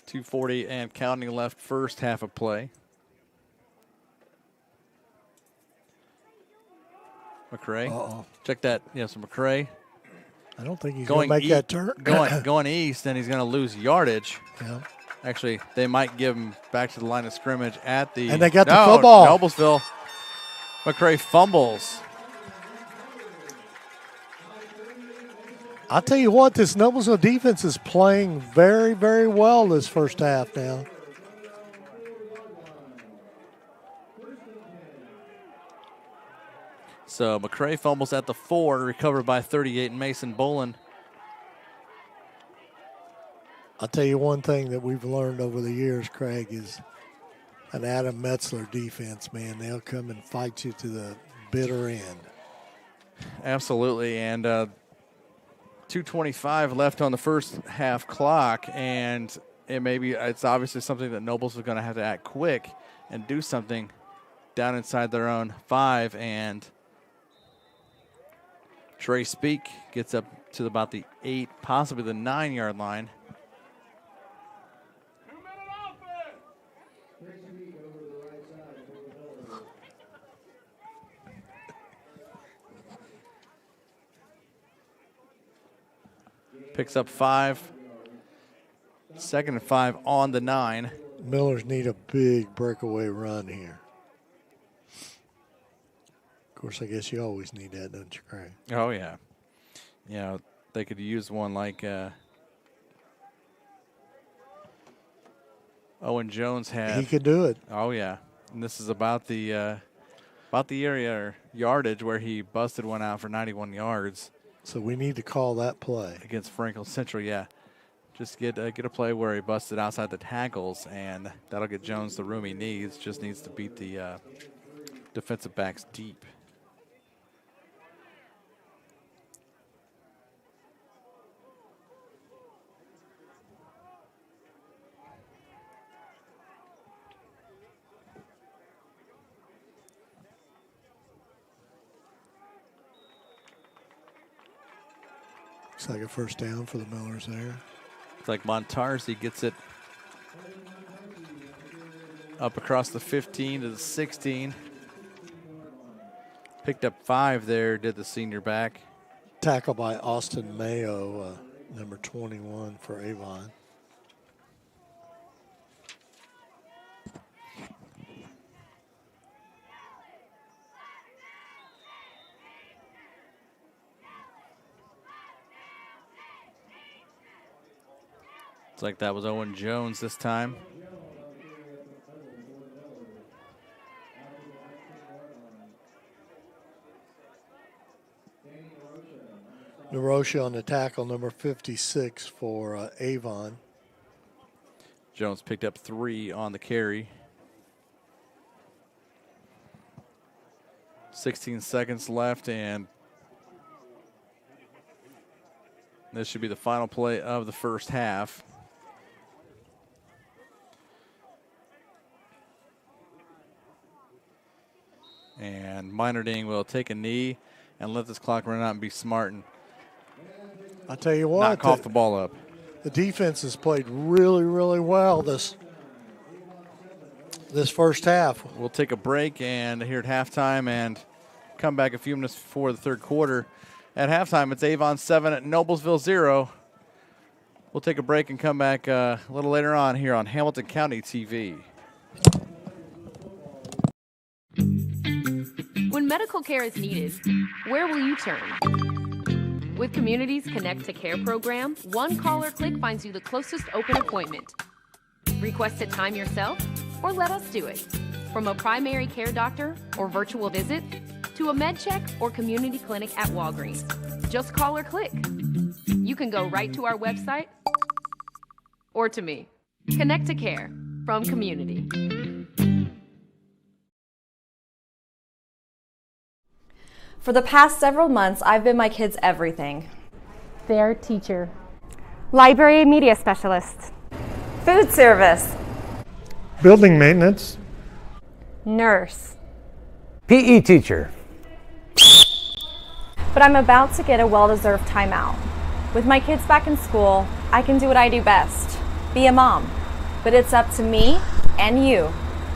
.240 and counting left, first half of play. McCray. Uh-oh. Check that. Yeah, so McCray I don't think he's going to make that turn. going east, and he's going to lose yardage. Yeah. Actually, they might give him back to the line of scrimmage at the. And they got the football. Noblesville. McCray fumbles. I'll tell you what, this Noblesville defense is playing very, very well this first half now. So McCray fumbles at the 4, recovered by 38 Mason Bolin. I'll tell you one thing that we've learned over the years, Craig, is an Adam Metzler defense, man. They'll come and fight you to the bitter end. Absolutely, and 2:25 left on the first half clock, and it's obviously something that Nobles is going to have to act quick and do something down inside their own 5, and Trey Speak gets up to about the 8, possibly the 9-yard line. Picks up 5. 2nd and 5 on the 9. Millers need a big breakaway run here. Of course, I guess you always need that, don't you, Craig? Oh, yeah. Yeah, they could use one like Owen Jones had. He could do it. Oh, yeah. And this is about the area or yardage where he busted one out for 91 yards. So we need to call that play. Against Franklin Central, yeah. Just get a play where he busted outside the tackles, and that'll get Jones the room he needs. Just needs to beat the defensive backs deep. Looks like a first down for the Millers there. It's like Montarzi gets it up across the 15 to the 16. Picked up 5 there, did the senior back. Tackle by Austin Mayo, number 21 for Avon. Like that was Owen Jones this time. Naroshi on the tackle, number 56 for Avon. Jones picked up 3 on the carry. 16 seconds left, and this should be the final play of the first half. And Minerding will take a knee and let this clock run out and be smart and I tell you what, not cough the ball up. The defense has played really, really well this first half. We'll take a break and here at halftime and come back a few minutes before the third quarter. At halftime, it's Avon 7 at Noblesville 0. We'll take a break and come back a little later on here on Hamilton County TV. When medical care is needed, where will you turn? With Community's Connect to Care program, one call or click finds you the closest open appointment. Request a time yourself or let us do it. From a primary care doctor or virtual visit to a med check or community clinic at Walgreens. Just call or click. You can go right to our website or to me. Connect to Care from Community. For the past several months, I've been my kids' everything. Their teacher. Library media specialist. Food service. Building maintenance. Nurse. PE teacher. But I'm about to get a well-deserved timeout. With my kids back in school, I can do what I do best, be a mom. But it's up to me and you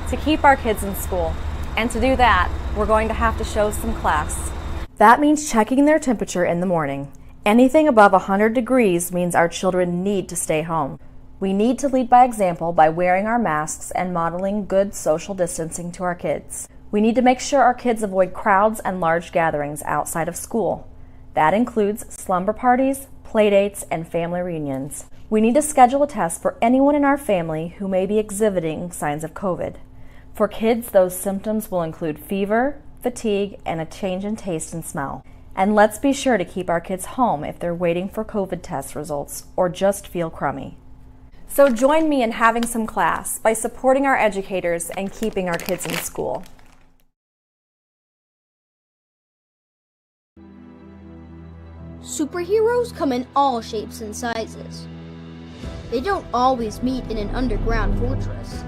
to keep our kids in school. And to do that, we're going to have to show some class. That means checking their temperature in the morning. Anything above 100 degrees means our children need to stay home. We need to lead by example by wearing our masks and modeling good social distancing to our kids. We need to make sure our kids avoid crowds and large gatherings outside of school. That includes slumber parties, playdates, and family reunions. We need to schedule a test for anyone in our family who may be exhibiting signs of COVID. For kids, those symptoms will include fever, fatigue, and a change in taste and smell. And let's be sure to keep our kids home if they're waiting for COVID test results or just feel crummy. So join me in having some class by supporting our educators and keeping our kids in school. Superheroes come in all shapes and sizes. They don't always meet in an underground fortress.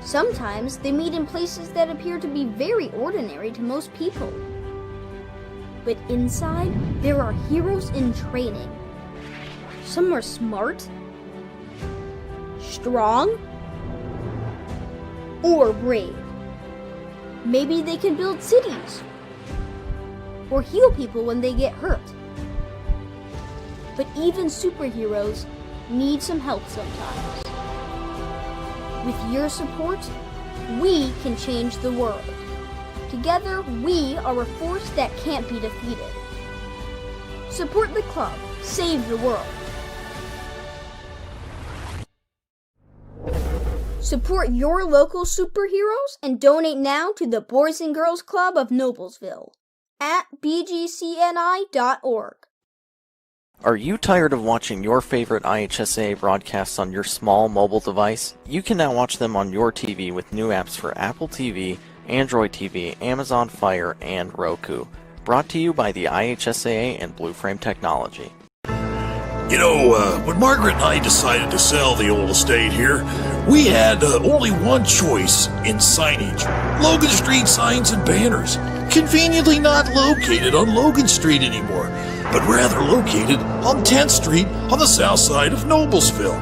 Sometimes they meet in places that appear to be very ordinary to most people. But inside, there are heroes in training. Some are smart, strong, or brave. Maybe they can build cities or heal people when they get hurt. But even superheroes need some help sometimes. With your support, we can change the world. Together, we are a force that can't be defeated. Support the club. Save the world. Support your local superheroes and donate now to the Boys and Girls Club of Noblesville at bgcni.org. Are you tired of watching your favorite IHSAA broadcasts on your small mobile device? You can now watch them on your TV with new apps for Apple TV, Android TV, Amazon Fire, and Roku. Brought to you by the IHSAA and Blue Frame Technology. You know, when Margaret and I decided to sell the old estate here, we had only one choice in signage. Logan Street signs and banners. Conveniently not located on Logan Street anymore, but rather located on 10th Street on the south side of Noblesville.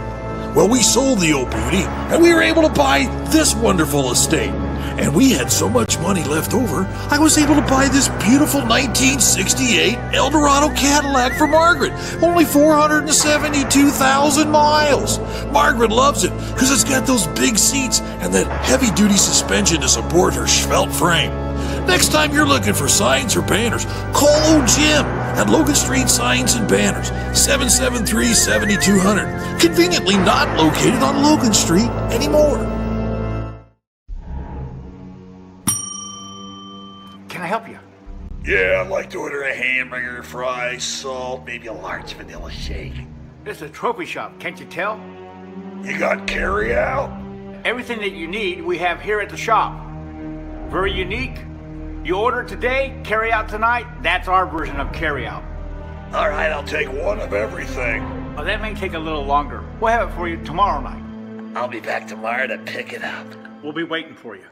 Well, we sold the old beauty, and we were able to buy this wonderful estate. And we had so much money left over, I was able to buy this beautiful 1968 Eldorado Cadillac for Margaret. Only 472,000 miles. Margaret loves it because it's got those big seats and that heavy-duty suspension to support her svelte frame. Next time you're looking for signs or banners, call old Jim at Logan Street Signs and Banners, 773-7200. Conveniently not located on Logan Street anymore. Can I help you? Yeah, I'd like to order a hamburger, fries, salt, maybe a large vanilla shake. This is a trophy shop, can't you tell? You got carry out? Everything that you need, we have here at the shop. Very unique. You order today, carry out tonight. That's our version of carry out. All right, I'll take one of everything. Oh, that may take a little longer. We'll have it for you tomorrow night. I'll be back tomorrow to pick it up. We'll be waiting for you.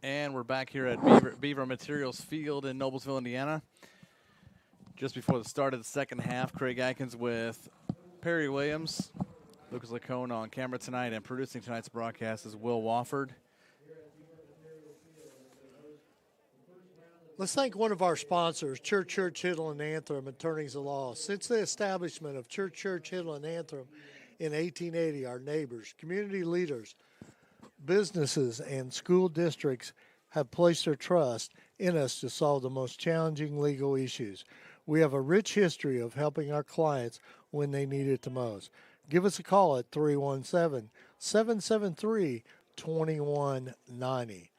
And we're back here at Beaver Materials Field in Noblesville, Indiana. Just before the start of the second half, Craig Atkins with Perry Williams, Lucas Lacone on camera tonight, and producing tonight's broadcast is Will Wofford. Let's thank one of our sponsors, Church, Hiddle, and Anthem, attorneys of law. Since the establishment of Church, Hiddle, and Anthem in 1880, our neighbors, community leaders, businesses, and school districts have placed their trust in us to solve the most challenging legal issues. We have a rich history of helping our clients when they need it the most. Give us a call at 317-773-2190.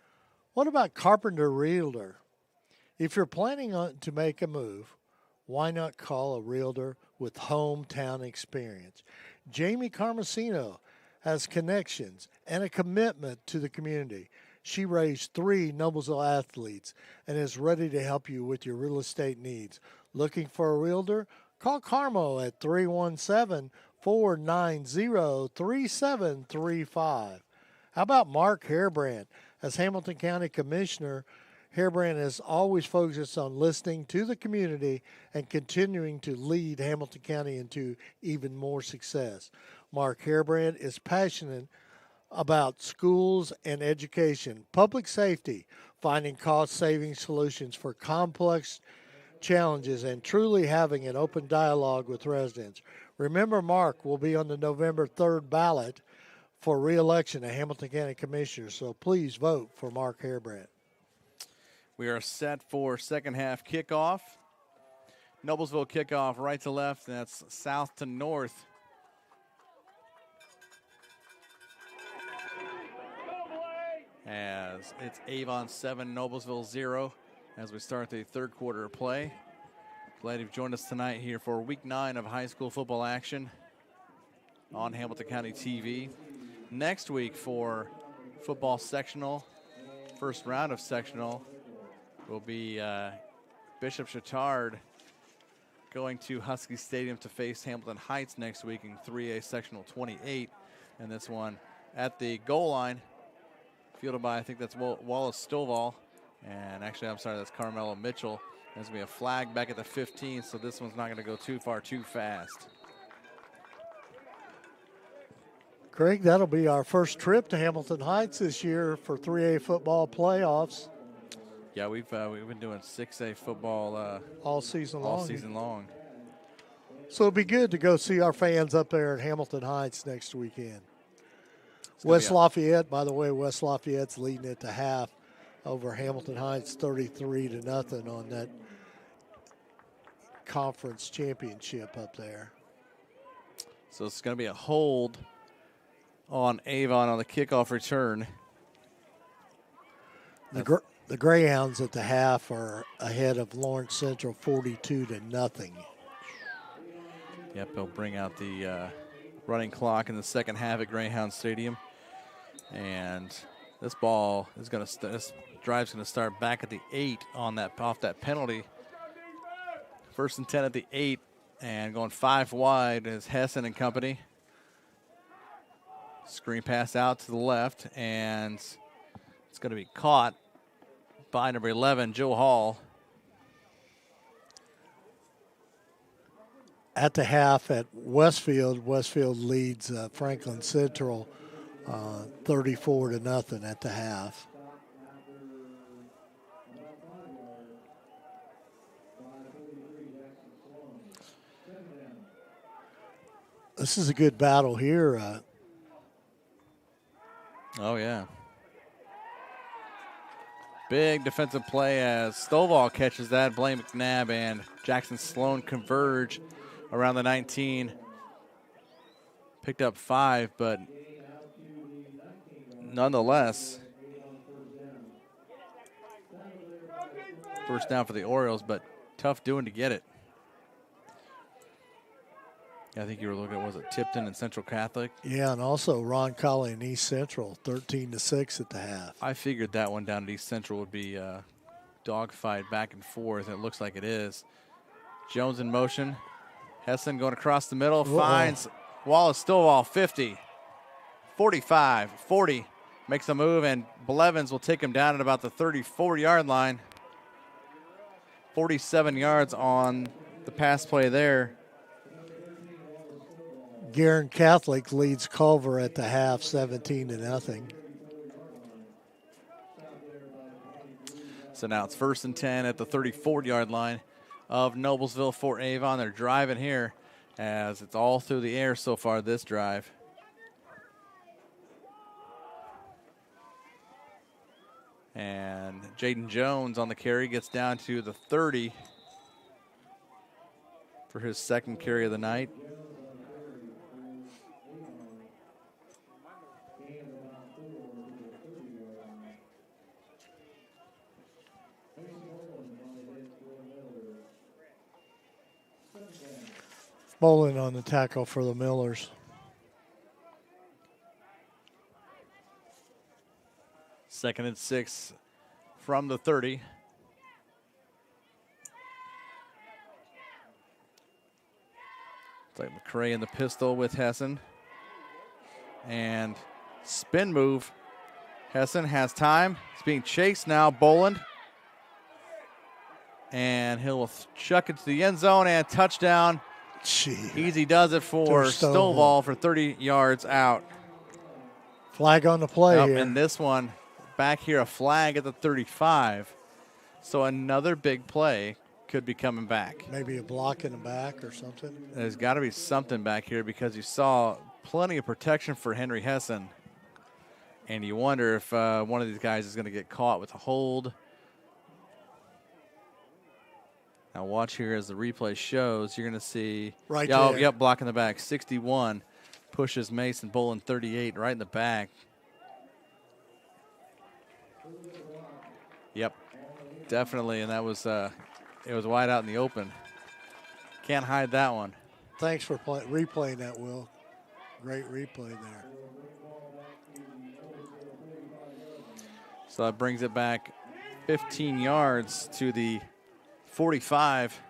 What about Carpenter Realtor? If you're planning to make a move, why not call a realtor with hometown experience? Jamie Carmesino has connections and a commitment to the community. She raised 3 Noblesville athletes and is ready to help you with your real estate needs. Looking for a realtor? Call Carmo at 317-490-3735. How about Mark Hairbrand? As Hamilton County Commissioner, Hairbrand is always focused on listening to the community and continuing to lead Hamilton County into even more success. Mark Hairbrand is passionate about schools and education, public safety, finding cost-saving solutions for complex challenges, and truly having an open dialogue with residents. Remember, Mark will be on the November 3rd ballot for re-election as Hamilton County Commissioner, so please vote for Mark Hairbrand. We are set for second half kickoff. Noblesville kickoff right to left, and that's south to north. As it's Avon 7, Noblesville 0 as we start the third quarter of play. Glad you've joined us tonight here for week 9 of high school football action on Hamilton County TV. Next week for football sectional, first round of sectional, will be Bishop Chatard going to Husky Stadium to face Hamilton Heights next week in 3A sectional 28. And this one at the goal line, fielded by, I think that's Wallace Stovall. And actually, I'm sorry, that's Carmelo Mitchell. There's going to be a flag back at the 15, so this one's not going to go too far too fast. Craig, that'll be our first trip to Hamilton Heights this year for 3A football playoffs. Yeah, we've been doing 6A football all season long. So it'll be good to go see our fans up there at Hamilton Heights next weekend. West Lafayette, by the way, West Lafayette's leading at the half over Hamilton Heights 33-0 on that conference championship up there. So it's going to be a hold on Avon on the kickoff return. The Greyhounds at the half are ahead of Lawrence Central 42-0. Yep, they'll bring out the running clock in the second half at Greyhound Stadium. And this ball is going to this drive's going to start back at the 8 on that off that penalty. First and 10 at the 8, and going 5 wide is Hessen and company. Screen pass out to the left, and it's going to be caught by number 11, Joe Hall. At the half at Westfield leads Franklin Central 34-0 at the half. This is a good battle here. Oh, yeah. Big defensive play as Stovall catches that. Blaine McNabb and Jackson Sloan converge around the 19. Picked up 5, but nonetheless, first down for the Orioles, but tough doing to get it. I think you were looking at, was it Tipton and Central Catholic? Yeah, and also Ron Colley and East Central, 13-6 at the half. I figured that one down at East Central would be a dogfight back and forth, and it looks like it is. Jones in motion. Hessen going across the middle, finds Wallace Stovall, 50, 45, 40, makes a move, and Blevins will take him down at about the 34-yard line. 47 yards on the pass play there. Guerin Catholic leads Culver at the half, 17-0. So now it's 1st and 10 at the 34-yard line of Noblesville for Avon. They're driving here as it's all through the air so far this drive. And Jaden Jones on the carry gets down to the 30 for his second carry of the night. Bolin on the tackle for the Millers. Second and 6 from the 30. It's like McCray in the pistol with Hessen. And spin move. Hessen has time. He's being chased now. Boland. And he'll chuck it to the end zone and touchdown. Easy does it for Stovall for 30 yards out. Flag on the play here. And this one back here, a flag at the 35. So another big play could be coming back. Maybe a block in the back or something. There's got to be something back here because you saw plenty of protection for Henry Hessen. And you wonder if one of these guys is going to get caught with a hold. Now watch here as the replay shows. You're going to see. Right there. Yep, block in the back. 61 pushes Mason Boland 38 right in the back. Yep, definitely. And that was it was wide out in the open. Can't hide that one. Thanks for replaying that, Will. Great replay there. So that brings it back 15 yards to the 45.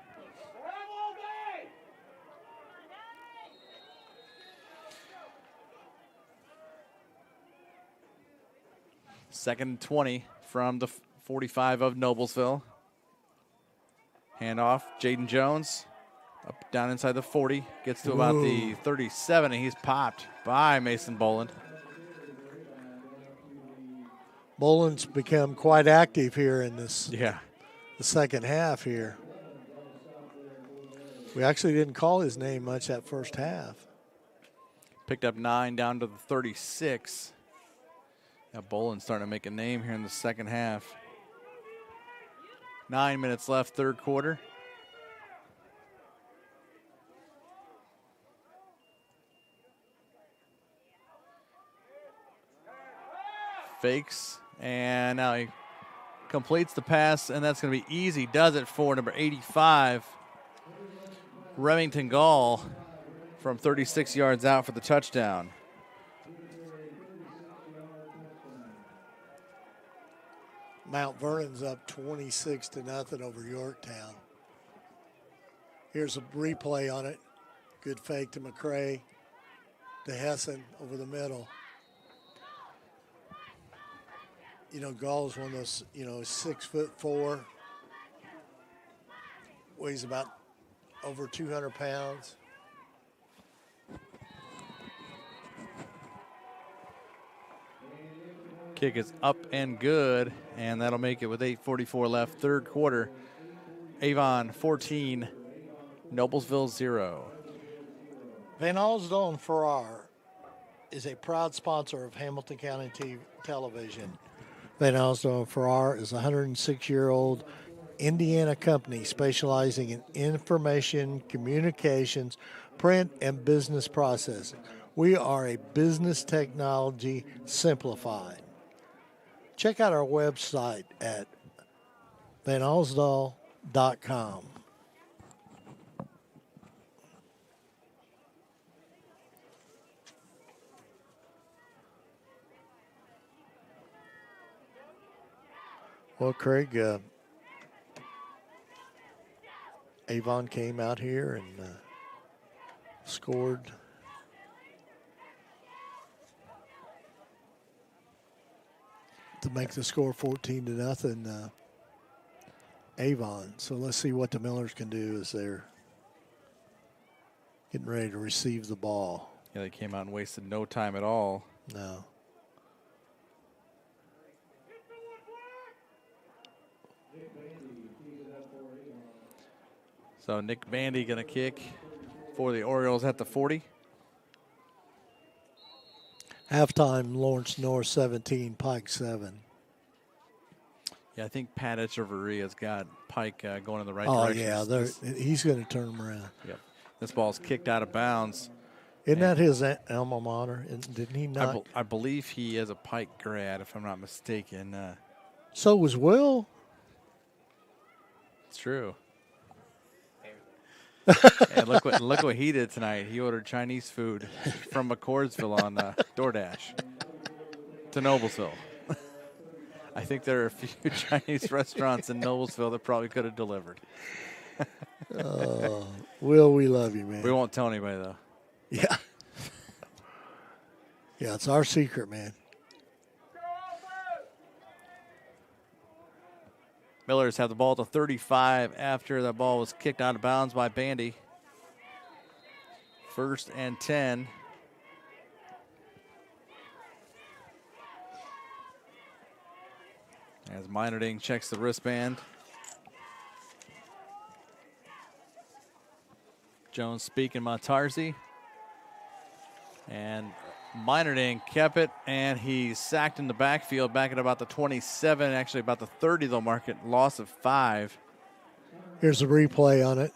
Second and 20 from the 45 of Noblesville. Handoff, Jaden Jones up down inside the 40, gets to about the 37, and he's popped by Mason Boland. Boland's become quite active here in this. Yeah. The second half here. We actually didn't call his name much that first half. Picked up 9 down to the 36. Now Boland's starting to make a name here in the second half. 9 minutes left, third quarter. Fakes, and now he completes the pass, and that's going to be easy. Does it for number 85, Remington Gall, from 36 yards out for the touchdown. Mount Vernon's up 26-0 over Yorktown. Here's a replay on it. Good fake to McCray, to Hessen over the middle. You know, Gall's one of those, 6'4", weighs about over 200 pounds. Kick is up and good, and that'll make it with 8:44 left, third quarter. Avon 14, Noblesville 0. Van Alsdale and Farrar is a proud sponsor of Hamilton County Television. Van Alsdale and Farrar is a 106-year-old Indiana company specializing in information, communications, print, and business processing. We are a business technology simplified. Check out our website at vanalsdal.com. Well, Craig, Avon came out here and scored to make the score 14-0 Avon. So let's see what the Millers can do as they're getting ready to receive the ball. Yeah, they came out and wasted no time at all. No. So Nick Bandy going to kick for the Orioles at the 40. Halftime, Lawrence North 17, Pike 7. Yeah, I think Pat Echeverria's got Pike going in the right Oh, direction. yeah, he's going to turn them around. Yep. This ball's kicked out of bounds. Isn't that his alma mater? Didn't he not? I believe he is a Pike grad, if I'm not mistaken. So was Will. It's true. And look what he did tonight. He ordered Chinese food from McCordsville on DoorDash to Noblesville. I think there are a few Chinese restaurants in Noblesville that probably could have delivered. Will, we love you, man. We won't tell anybody, though. Yeah. Yeah, it's our secret, man. Millers have the ball to 35 after the ball was kicked out of bounds by Bandy. 1st and 10. As Meinerding checks the wristband. Jones speaking Montarzi. And Meinerding kept it, and he's sacked in the backfield, back at about the 27, actually about the 30, they'll mark it, loss of 5. Here's a replay on it.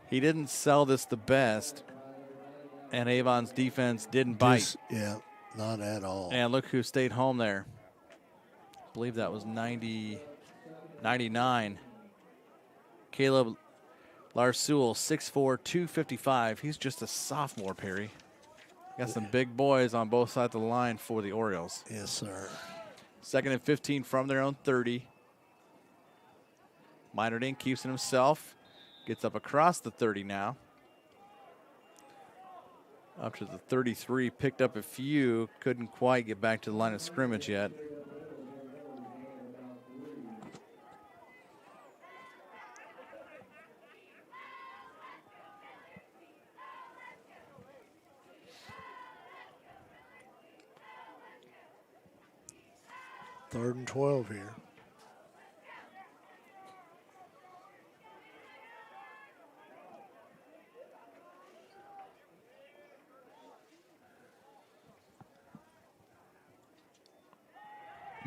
He didn't sell this the best, and Avon's defense didn't bite. Yeah, not at all. And look who stayed home there. I believe that was 99. Caleb Larsuel, 6'4", 255. He's just a sophomore, Perry. Got some big boys on both sides of the line for the Orioles. Yes, sir. 2nd and 15 from their own 30. Meinerding keeps it himself. Gets up across the 30 now. Up to the 33. Picked up a few. Couldn't quite get back to the line of scrimmage yet. Third and 12 here.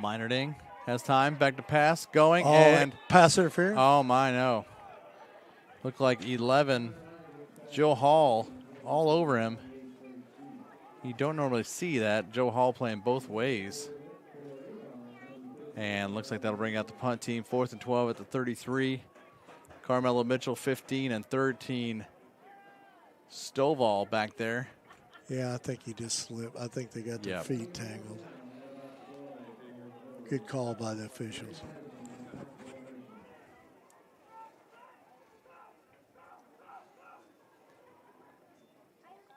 Meinerding has time, back to pass, going, Oh, and pass interference? oh my, no. Looked like 11, Joe Hall, all over him. You don't normally see that. Joe Hall playing both ways. And looks like that'll bring out the punt team. 4th and 12 at the 33. Carmelo Mitchell, 15 and 13. Stovall back there. Yeah, I think he just slipped. I think they got their feet tangled. Good call by the officials.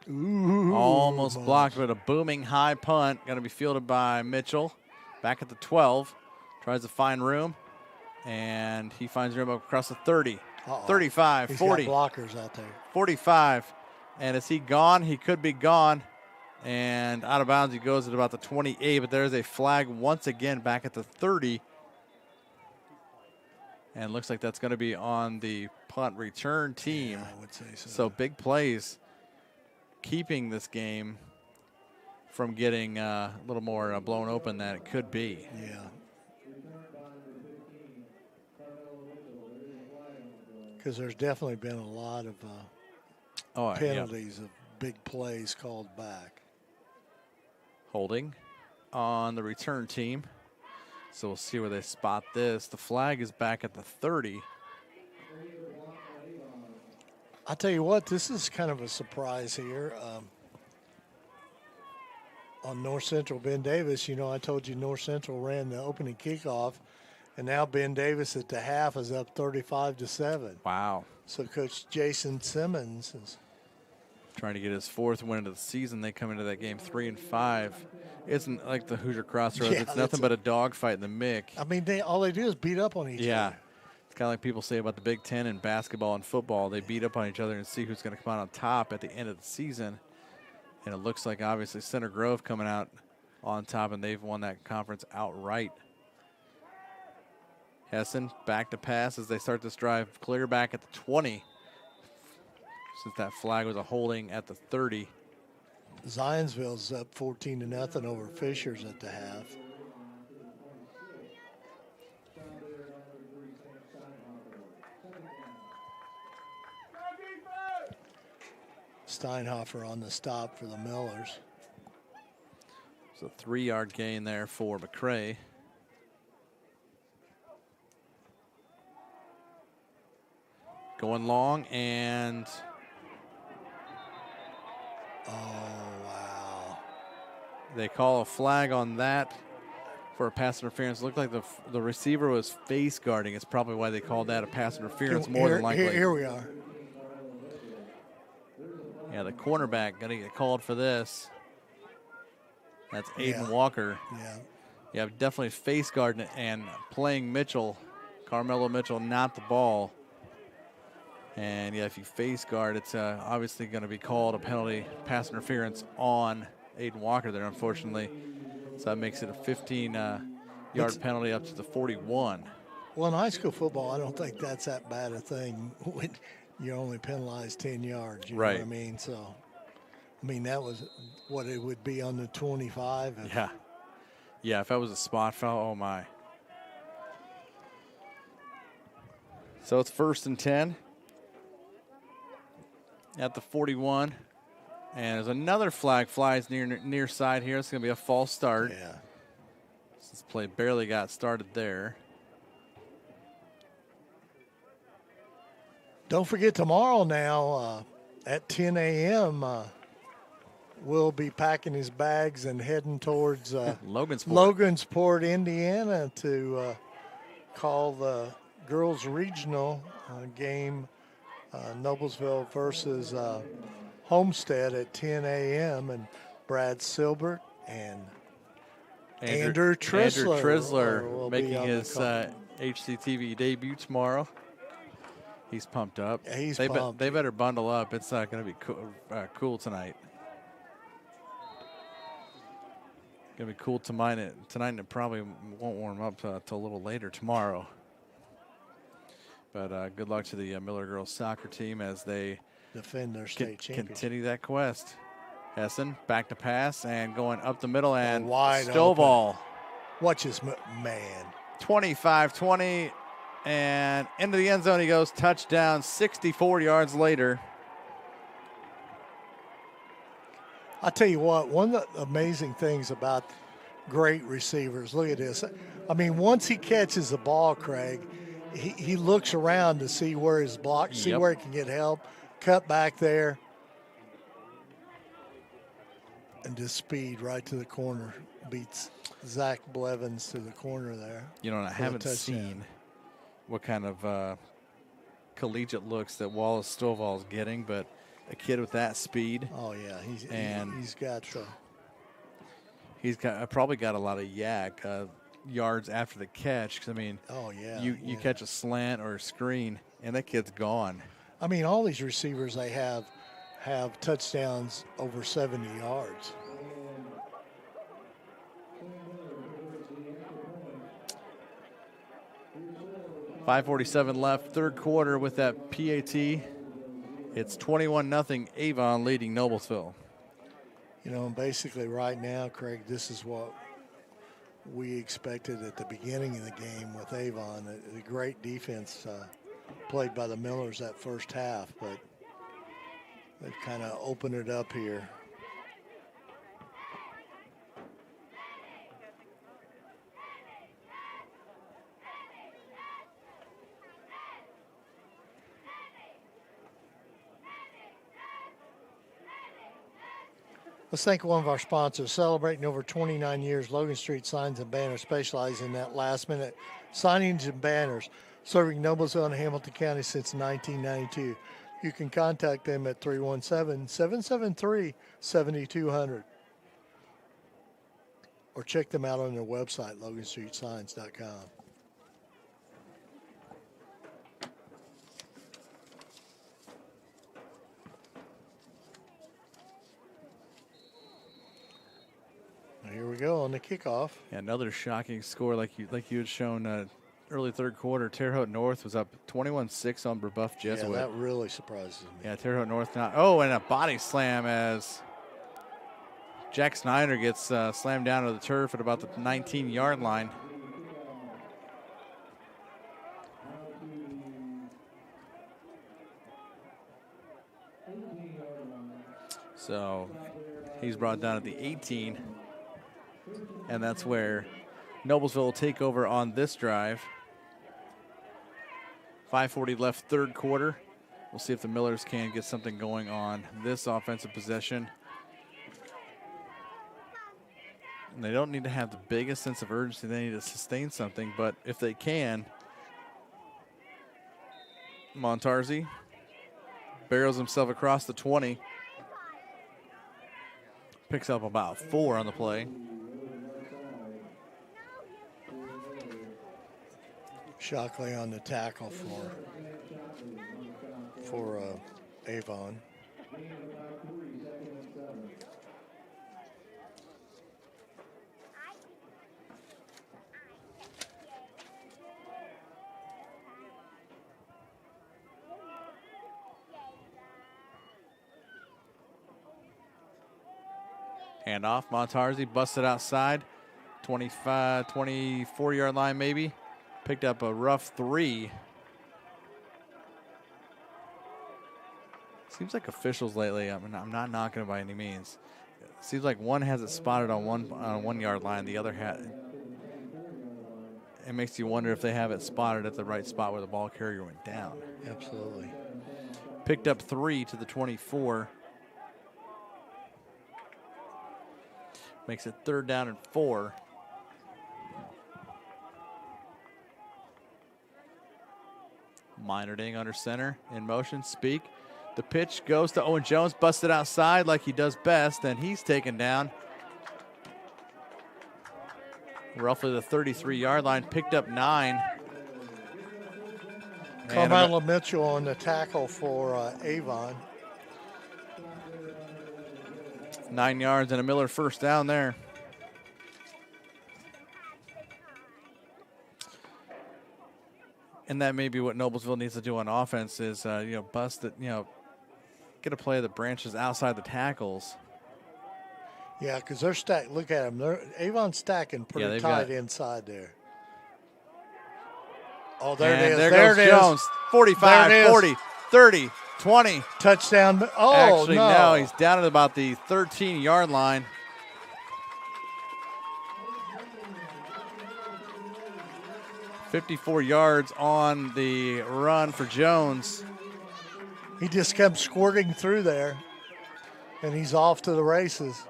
Ooh, Almost blocked, but a booming high punt. Going to be fielded by Mitchell. Back at the 12. Tries to find room. And he finds room up across the 30. 35, He's 40. got blockers out there. 45. And is he gone? He could be gone. And out of bounds he goes at about the 28. But there's a flag once again back at the 30. And looks like that's going to be on the punt return team. Yeah, I would say so. So big plays keeping this game from getting a little more blown open than it could be. Yeah. Because there's definitely been a lot of penalties of big plays called back. Holding on the return team. So we'll see where they spot this. The flag is back at the 30. I'll tell you what, this is kind of a surprise here. On North Central, Ben Davis, you know, I told you North Central ran the opening kickoff, and now Ben Davis at the half is up 35-7. Wow. So Coach Jason Simmons is trying to get his 4th win of the season. They come into that game 3-5. isn't like the Hoosier Crossroads. Yeah, it's nothing but a dogfight in the MIC. I mean, all they do is beat up on each other. Yeah. It's kind of like people say about the Big Ten in basketball and football. They beat up on each other and see who's going to come out on top at the end of the season. And it looks like, obviously, Center Grove coming out on top, and they've won that conference outright. Hessen back to pass as they start this drive clear back at the 20. Since that flag was a holding at the 30. Zionsville's up 14-0 over Fishers at the half. Steinhofer on the stop for the Millers. It's a 3-yard gain there for McCray. Going long, and oh, wow. They call a flag on that for a pass interference. It looked like the receiver was face guarding. It's probably why they called that a pass interference more than likely. Here we are. Yeah, the cornerback going to get called for this. That's Aiden Walker. Yeah. Yeah, definitely face guarding and playing Mitchell, Carmelo Mitchell, not the ball. And, yeah, if you face guard, it's obviously going to be called a penalty, pass interference on Aiden Walker there, unfortunately. So that makes it a 15-yard penalty up to the 41. Well, in high school football, I don't think that's that bad a thing when you're only penalized 10 yards. You know what I mean? So, I mean, that was what it would be on the 25. Yeah. Yeah, if that was a spot foul, oh, my. So it's 1st and 10. At the 41, and there's another flag flies near side here. It's going to be a false start. Yeah. This play barely got started there. Don't forget tomorrow now at 10 a.m. We'll be packing his bags and heading towards Logansport, Indiana to call the girls regional game. Noblesville versus Homestead at 10 a.m. and Brad Silbert and Andrew Trisler making his HCTV debut tomorrow. He's pumped up. Yeah, he's pumped. They better bundle up. It's going to be cool tonight. Going to be cool tonight, and it probably won't warm up till a little later tomorrow. But good luck to the Miller girls soccer team as they defend their state championship. Continue that quest. Hessen back to pass and going up the middle and wide Stovall. Watch this man. 25-20 and into the end zone he goes. Touchdown 64 yards later. I'll tell you what, one of the amazing things about great receivers, look at this. I mean, once he catches the ball, Craig, he looks around to see where his block, see where he can get help, cut back there, and just speed right to the corner. Beats Zach Blevins to the corner there. You know, I haven't seen what kind of collegiate looks that Wallace Stovall's getting, but a kid with that speed. Oh yeah, he's probably got a lot of yak. Yards after the catch, because I mean, you catch a slant or a screen and that kid's gone. I mean, all these receivers they have touchdowns over 70 yards. .547 left, third quarter with that PAT. It's 21-0 Avon leading Noblesville. You know, basically right now, Craig, this is what we expected at the beginning of the game with Avon. A great defense played by the Millers that first half, but they've kind of opened it up here. Let's thank one of our sponsors. Celebrating over 29 years, Logan Street Signs and Banners specialize in that last-minute signage and banners, serving Noblesville and Hamilton County since 1992. You can contact them at 317-773-7200. or check them out on their website, LoganStreetSigns.com. Here we go on the kickoff. Yeah, another shocking score like you had shown early third quarter. Terre Haute North was up 21-6 on Brebeuf Jesuit. Yeah, that really surprises me. Yeah, Terre Haute North not. Oh, and a body slam as Jack Snyder gets slammed down to the turf at about the 19-yard line. So he's brought down at the 18. And that's where Noblesville will take over on this drive. 5:40 left, third quarter. We'll see if the Millers can get something going on this offensive possession. And they don't need to have the biggest sense of urgency. They need to sustain something, but if they can, Montarzi barrels himself across the 20. Picks up about 4 on the play. Shockley on the tackle for Avon. Hand off, Montarzi busted outside, 24-yard line maybe. Picked up a rough 3. Seems like officials lately, I'm not knocking it by any means. Seems like one has it spotted on a 1-yard line, the other it makes you wonder if they have it spotted at the right spot where the ball carrier went down. Absolutely. Picked up 3 to the 24. Makes it 3rd down and 4. Minerding under center, in motion, Speak. The pitch goes to Owen Jones, busted outside like he does best, and he's taken down. Roughly the 33-yard line, picked up 9. Carmelo Mitchell on the tackle for Avon. 9 yards and a Miller first down there. And that may be what Noblesville needs to do on offense is, bust it, get a play that branches outside the tackles. Yeah, because they're stacked. Look at them. Avon's stacking pretty tight inside there. Oh, there it is. There goes Jones. 45, 40, 30, 20. Touchdown. Oh, actually, no, he's down at about the 13-yard line. "54 yards on the run for Jones." He just kept squirting through there, and he's off to the races.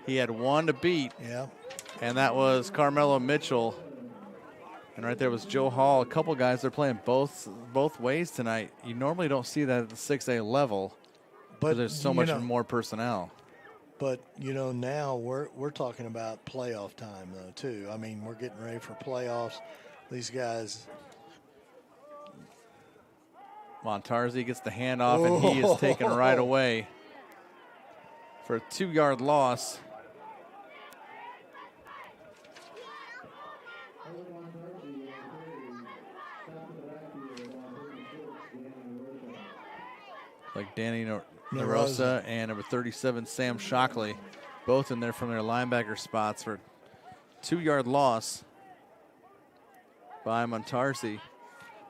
He had 1 to beat. Yeah. And that was Carmelo Mitchell. And right there was Joe Hall. A couple guys, they're playing both ways tonight. You normally don't see that at the 6A level, but there's so much more personnel. But, now we're talking about playoff time, though, too. I mean, we're getting ready for playoffs. These guys. Montarzi gets the handoff, and he is taken right away for a 2-yard loss. Like Danny Narosa and number 37, Sam Shockley, both in there from their linebacker spots for a 2-yard loss by Montarzi.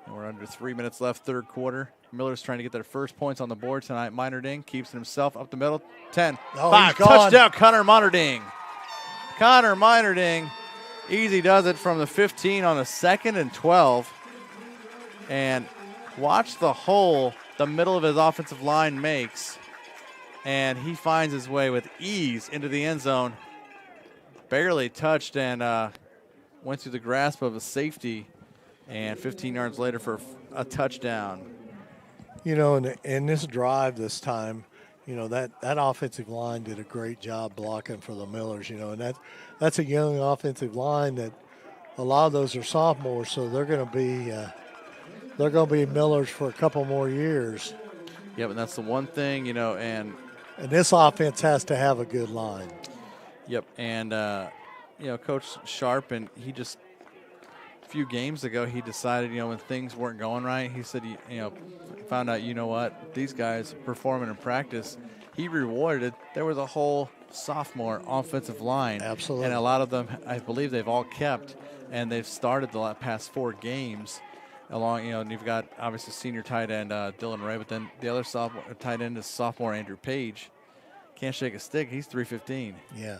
And we're under 3 minutes left, third quarter. Miller's trying to get their first points on the board tonight. Minerding keeps himself up the middle. 10, 5, touchdown, Connor Minerding. Connor Minerding, easy does it from the 15 on a 2nd and 12. And watch the hole the middle of his offensive line makes. And he finds his way with ease into the end zone. Barely touched and went through the grasp of a safety. And 15 yards later for a touchdown. In this drive this time, You know, that offensive line did a great job blocking for the Millers, you know, and that's a young offensive line that a lot of those are sophomores, so they're going to be Millers for a couple more years. Yep, and that's the one thing, you know, and this offense has to have a good line. Yep, and, you know, Coach Sharp, and he just a few games ago, he decided, you know, when things weren't going right, he said, you know, found out, you know what, these guys performing in practice, he rewarded. There was a whole sophomore offensive line. Absolutely. And a lot of them, I believe they've all kept, and they've started the past 4 games along, you know, and you've got obviously senior tight end Dylan Ray, but then the other tight end is sophomore Andrew Page. Can't shake a stick. He's 315. Yeah.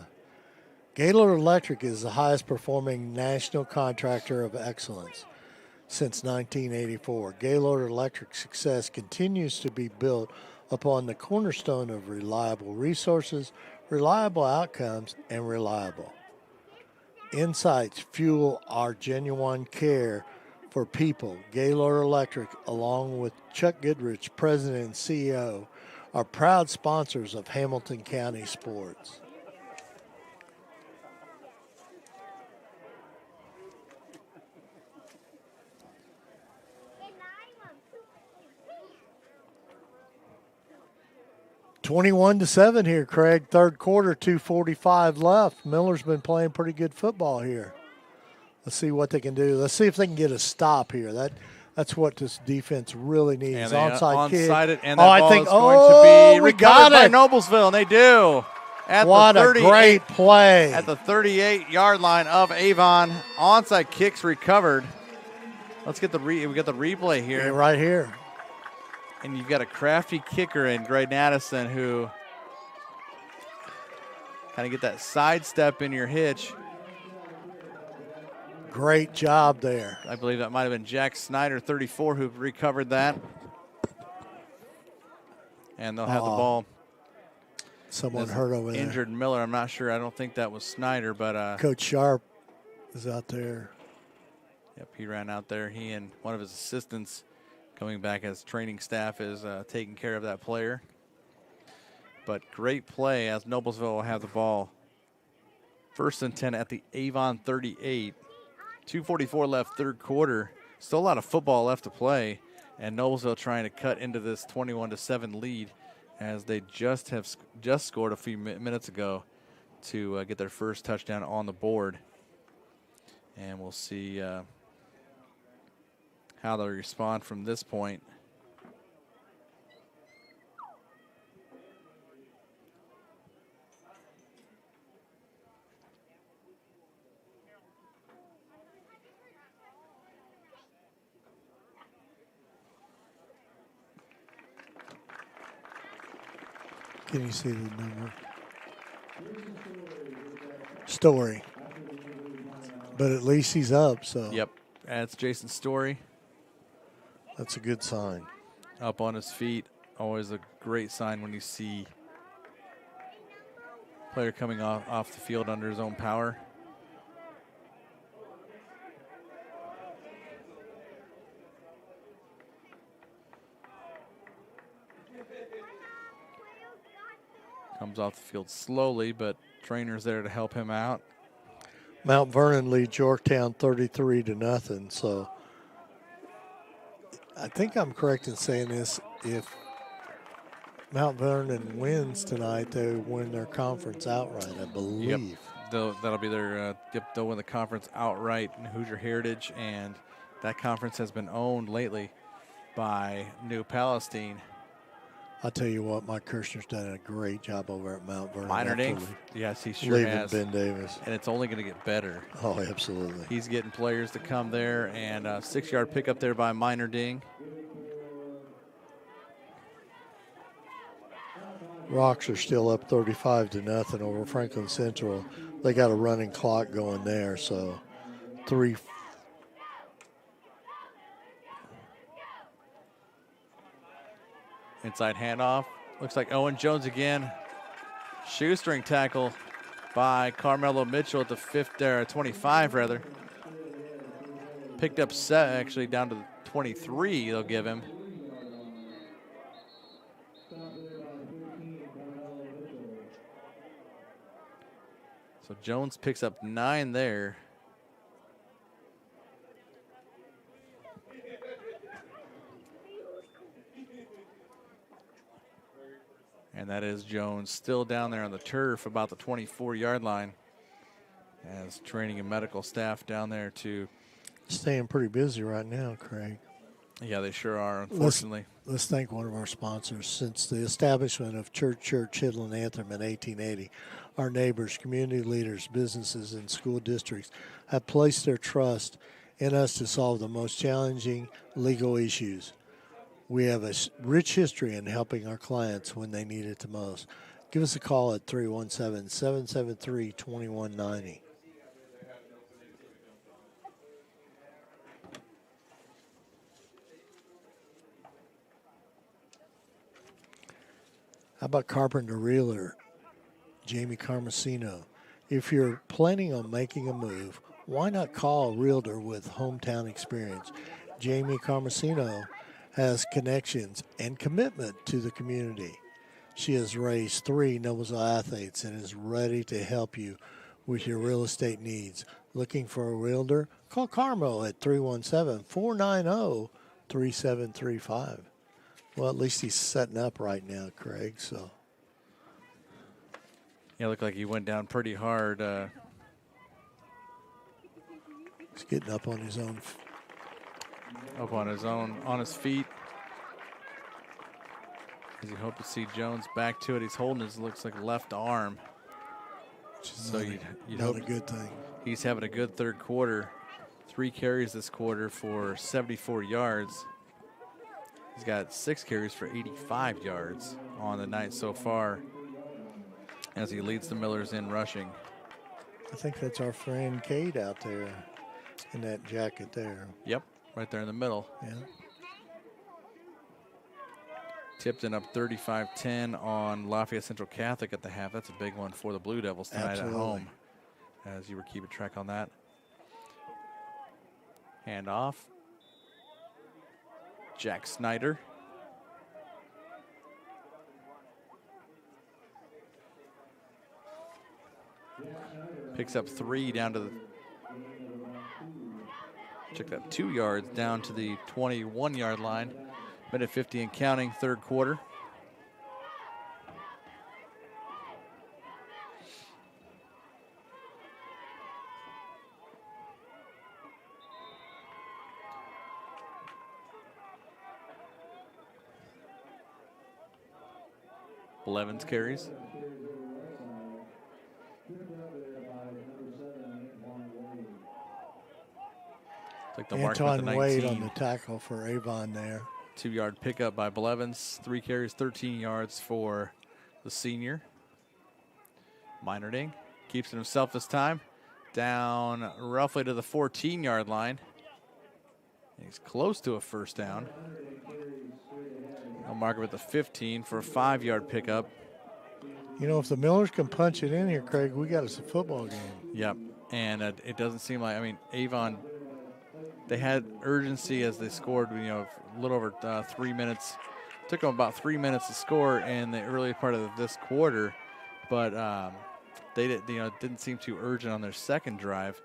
Gaylord Electric is the highest performing national contractor of excellence since 1984. Gaylord Electric's success continues to be built upon the cornerstone of reliable resources, reliable outcomes, and reliable insights fuel our genuine care for people. Gaylord Electric, along with Chuck Goodrich, President and CEO, are proud sponsors of Hamilton County sports. (21-7) here, Craig. Third quarter, 2:45 left. Miller's been playing pretty good football here. Let's see what they can do. Let's see if they can get a stop here. That's what this defense really needs. Onside kick. And that ball is going to be recovered by Noblesville, and they do. What a great play. At the 38-yard line of Avon. Onside kicks recovered. Let's get we got the replay here. Yeah, right here. And you've got a crafty kicker in Greg Addison who kind of get that sidestep in your hitch. Great job there. I believe that might have been Jack Snyder, 34, who recovered that. And they'll have the ball. Someone hurt over there. Injured Miller. I'm not sure. I don't think that was Snyder, but Coach Sharp is out there. Yep, he ran out there. He and one of his assistants coming back as training staff is taking care of that player. But great play as Noblesville will have the ball. 1st and 10 at the Avon 38. 2:44 left, third quarter. Still a lot of football left to play. And Noblesville trying to cut into this 21-7 lead as they just scored a few minutes ago to get their first touchdown on the board. And we'll see how they'll respond from this point. Can you see the number? Story. But at least he's up, so. Yep, that's Jason Story. That's a good sign. Up on his feet, always a great sign when you see player coming off the field under his own power. Comes off the field slowly, but trainer's there to help him out. Mount Vernon leads Yorktown 33-0. So I think I'm correct in saying this. If Mount Vernon wins tonight, they win their conference outright, I believe. Yep. That'll be their they'll win the conference outright in Hoosier Heritage, and that conference has been owned lately by New Palestine. I'll tell you what, Mike Kirshner's done a great job over at Mount Vernon. Minor Dink, yes, he sure has. Ben Davis. And it's only going to get better. Oh, absolutely. He's getting players to come there, and a 6-yard pickup there by Minor Ding. Rocks are still up 35-0 over Franklin Central. They got a running clock going there, so 3. Inside handoff. Looks like Owen Jones again. Shoestring tackle by Carmelo Mitchell at the 25 rather. Picked up actually down to the 23 they'll give him. So Jones picks up 9 there. And that is Jones still down there on the turf about the 24-yard line as training and medical staff down there to. Staying pretty busy right now, Craig. Yeah, they sure are, unfortunately. Let's thank one of our sponsors. Since the establishment of Church, Hiddle, and Anthem in 1880, our neighbors, community leaders, businesses, and school districts have placed their trust in us to solve the most challenging legal issues. We have a rich history in helping our clients when they need it the most. Give us a call at 317-773-2190. How about Carpenter Realtor, Jamie Carmesino? If you're planning on making a move, why not call a realtor with hometown experience? Jamie Carmesino has connections and commitment to the community. She has raised 3 Noblesville athletes and is ready to help you with your real estate needs. Looking for a realtor? Call Carmo at 317-490-3735. Well, at least he's setting up right now, Craig. So, Yeah, looked like he went down pretty hard. He's getting up on his own. On his feet. As you hope to see Jones back to it. He's holding his, looks like, left arm. So you'd hope a good thing. He's having a good third quarter. 3 carries this quarter for 74 yards. He's got 6 carries for 85 yards on the night so far as he leads the Millers in rushing. I think that's our friend Cade out there in that jacket there. Yep, right there in the middle. Yeah. Tipton up 35-10 on Lafayette Central Catholic at the half. That's a big one for the Blue Devils tonight at home, as you were keeping track on that. Hand off. Jack Snyder. Picks up 3 down to the, check that, 2 yards down to the 21-yard line. Minute 50 and counting, third quarter. Blevins carries. Take the mark with the 19. Wade on the tackle for Avon there. 2-yard pickup by Blevins. 3 carries, 13 yards for the senior. Meinerding keeps it himself this time. Down roughly to the 14-yard line. He's close to a first down. I'll mark him at the 15 for a 5-yard pickup. You know, if the Millers can punch it in here, Craig, we got us a football game. Yep, and it doesn't seem like, I mean, Avon, they had urgency as they scored, a little over 3 minutes. Took them about 3 minutes to score in the early part of this quarter, but they didn't seem too urgent on their second drive.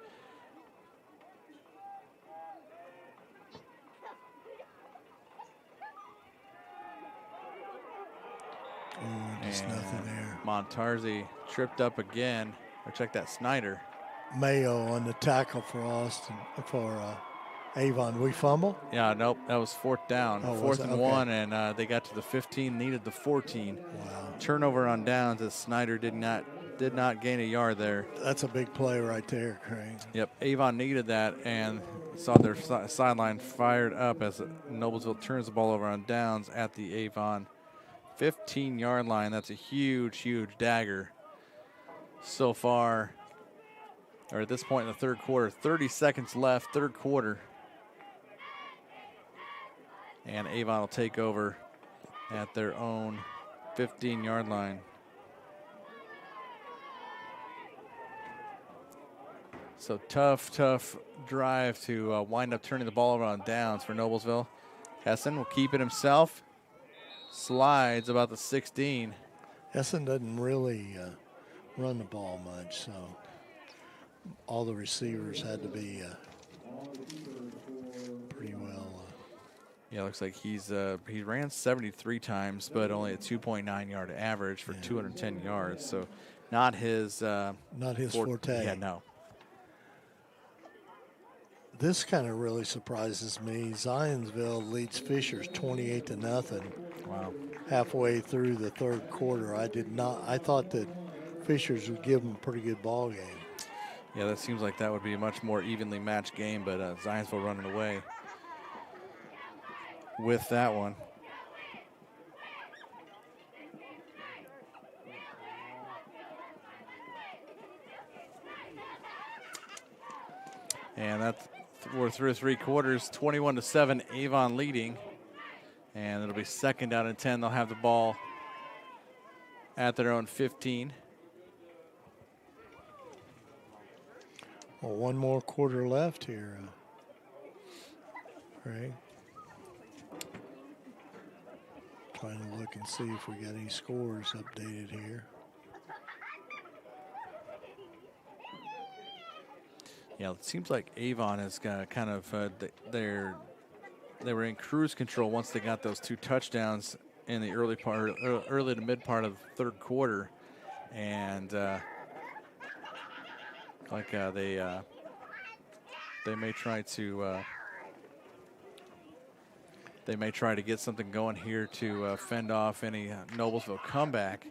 Just nothing there. Montarzi tripped up again. Or check that, Snyder. Mayo on the tackle for Austin, for Avon. We fumble? Yeah, nope. That was 4th down. Oh, 4th and 1, and they got to the 15, needed the 14. Wow. Turnover on downs as Snyder did not gain a yard there. That's a big play right there, Craig. Yep, Avon needed that and saw their sideline fired up as Noblesville turns the ball over on downs at the Avon 15-yard line. That's a huge, huge dagger so far, or at this point in the third quarter. 30 seconds left, third quarter. And Avon will take over at their own 15-yard line. So tough drive to wind up turning the ball over on downs for Noblesville. Hessen will keep it himself. Slides about the 16. Hessen doesn't really run the ball much, so. all the receivers had to be pretty well. Yeah, looks like he ran 73 times, but only a 2.9 yard average for 210 yards. So not his forte. Yeah, no. This kind of really surprises me. Zionsville leads Fishers 28-0. Wow. Halfway through the third quarter. I thought that Fishers would give them a pretty good ball game. Yeah, that seems like that would be a much more evenly matched game, but Zionsville running away with that one. And we're through three quarters, 21-7, Avon leading. And it'll be second down and 10. They'll have the ball at their own 15. Well, one more quarter left here, Craig. Trying to look and see if we got any scores updated here. Yeah, it seems like Avon is kind of they were in cruise control once they got those two touchdowns in the early to mid part of the third quarter, and they may try to get something going here to fend off any Noblesville comeback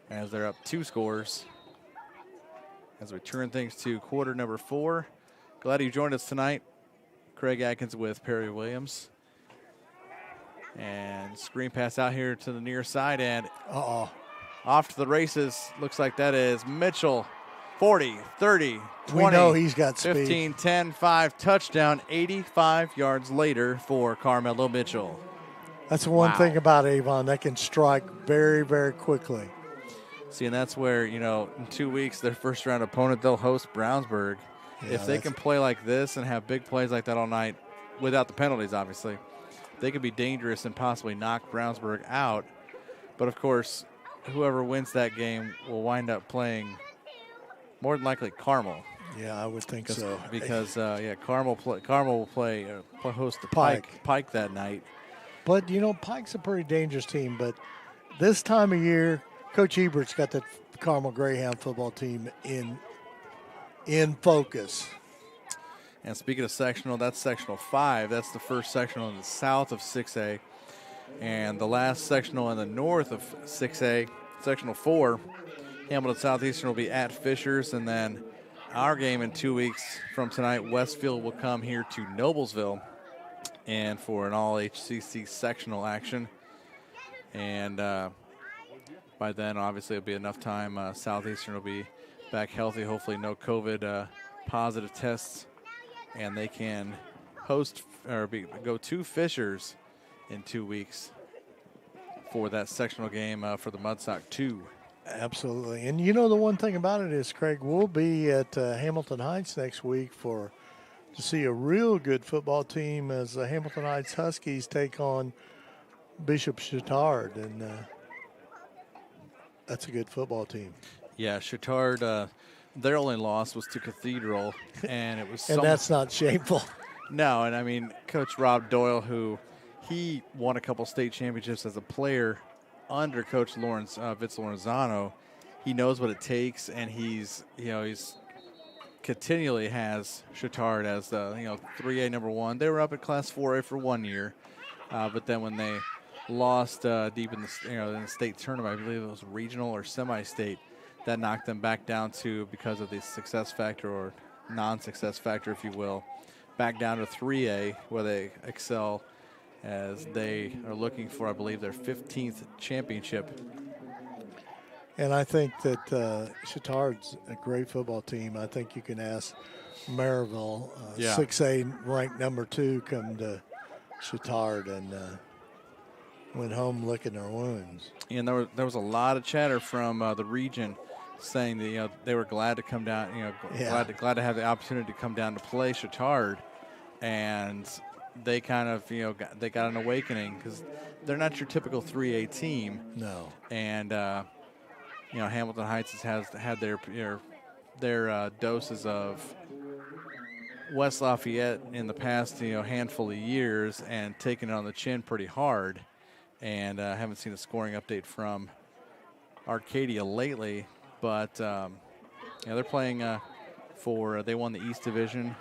as they're up 2 scores. As we turn things to quarter number 4. Glad you joined us tonight. Craig Atkins with Perry Williams. And screen pass out here to the near side, and off to the races. Looks like that is Mitchell. 40, 30, 20, we know he's got 15, speed. 10, 5, touchdown, 85 yards later for Carmelo Mitchell. That's the one thing about Avon. They can strike very, very quickly. See, and that's where, in 2 weeks, their first round opponent, they'll host Brownsburg. Yeah, if they can play like this and have big plays like that all night, without the penalties, obviously, they could be dangerous and possibly knock Brownsburg out. But, of course, whoever wins that game will wind up playing more than likely Carmel. Yeah, I would think so. Because, Carmel will host the Pike that night. But, Pike's a pretty dangerous team. But this time of year, Coach Ebert's got the Carmel Greyhound football team in focus. And speaking of sectional, that's sectional 5. That's the first sectional in the south of 6A. And the last sectional in the north of 6A, sectional 4, Hamilton Southeastern will be at Fishers. And then our game in 2 weeks from tonight, Westfield will come here to Noblesville and for an all HCC sectional action. And by then, obviously, it'll be enough time. Southeastern will be back healthy, hopefully no COVID positive tests. And they can go to Fishers in 2 weeks for that sectional game for the Mudsock 2. Absolutely. And the one thing about it is, Craig, we'll be at Hamilton Heights next week to see a real good football team as the Hamilton Heights Huskies take on Bishop Chittard. And that's a good football team. Yeah, Chittard, their only loss was to Cathedral, and it was and that's not shameful. No, and I mean, Coach Rob Doyle, he won a couple state championships as a player under Coach Vince Lorenzano. He knows what it takes, and he's continually has Chittard as the 3A number 1. They were up at Class 4A for 1 year, but then when they lost deep in the state tournament, I believe it was regional or semi-state, that knocked them back down to, because of the success factor or non-success factor, if you will, back down to 3A, where they excel as they are looking for, I believe, their 15th championship. And I think that Chittard's a great football team. I think you can ask Maryville, 6A ranked number 2, come to Chittard and went home licking their wounds. And there was a lot of chatter from the region saying that they were glad to come down, glad to have the opportunity to come down to play Chittard, and they kind of they got an awakening because they're not your typical 3A team. No. And Hamilton Heights has had their their doses of West Lafayette in the past, handful of years and taken it on the chin pretty hard. And haven't seen a scoring update from Arcadia lately, but they're playing they won the East Division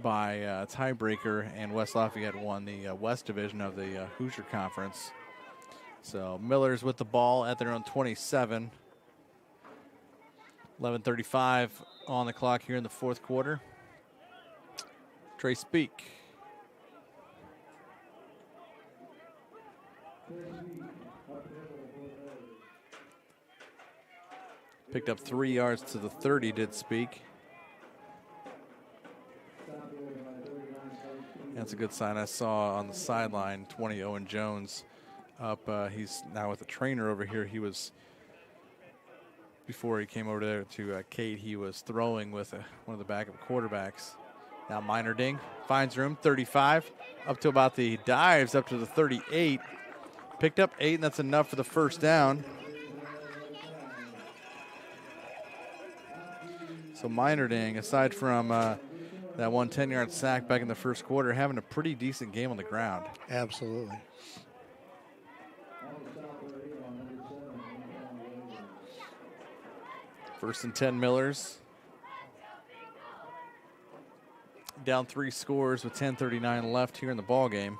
by tiebreaker, and West Lafayette won the West Division of the Hoosier Conference. So Miller's with the ball at their own 27. 11:35 on the clock here in the fourth quarter. Trey Speak. Picked up 3 yards to the 30, did Speak. That's a good sign. I saw on the sideline 20 Owen Jones up. He's now with a trainer over here. He was, before he came over there to Cade, he was throwing with one of the backup quarterbacks. Now Minerding finds room, 35, up to about the dives, up to the 38. Picked up 8, and that's enough for the first down. So Minerding, aside from that 10-yard sack back in the first quarter, having a pretty decent game on the ground. Absolutely. First and 10 Millers. Down 3 scores with 10:39 left here in the ball game.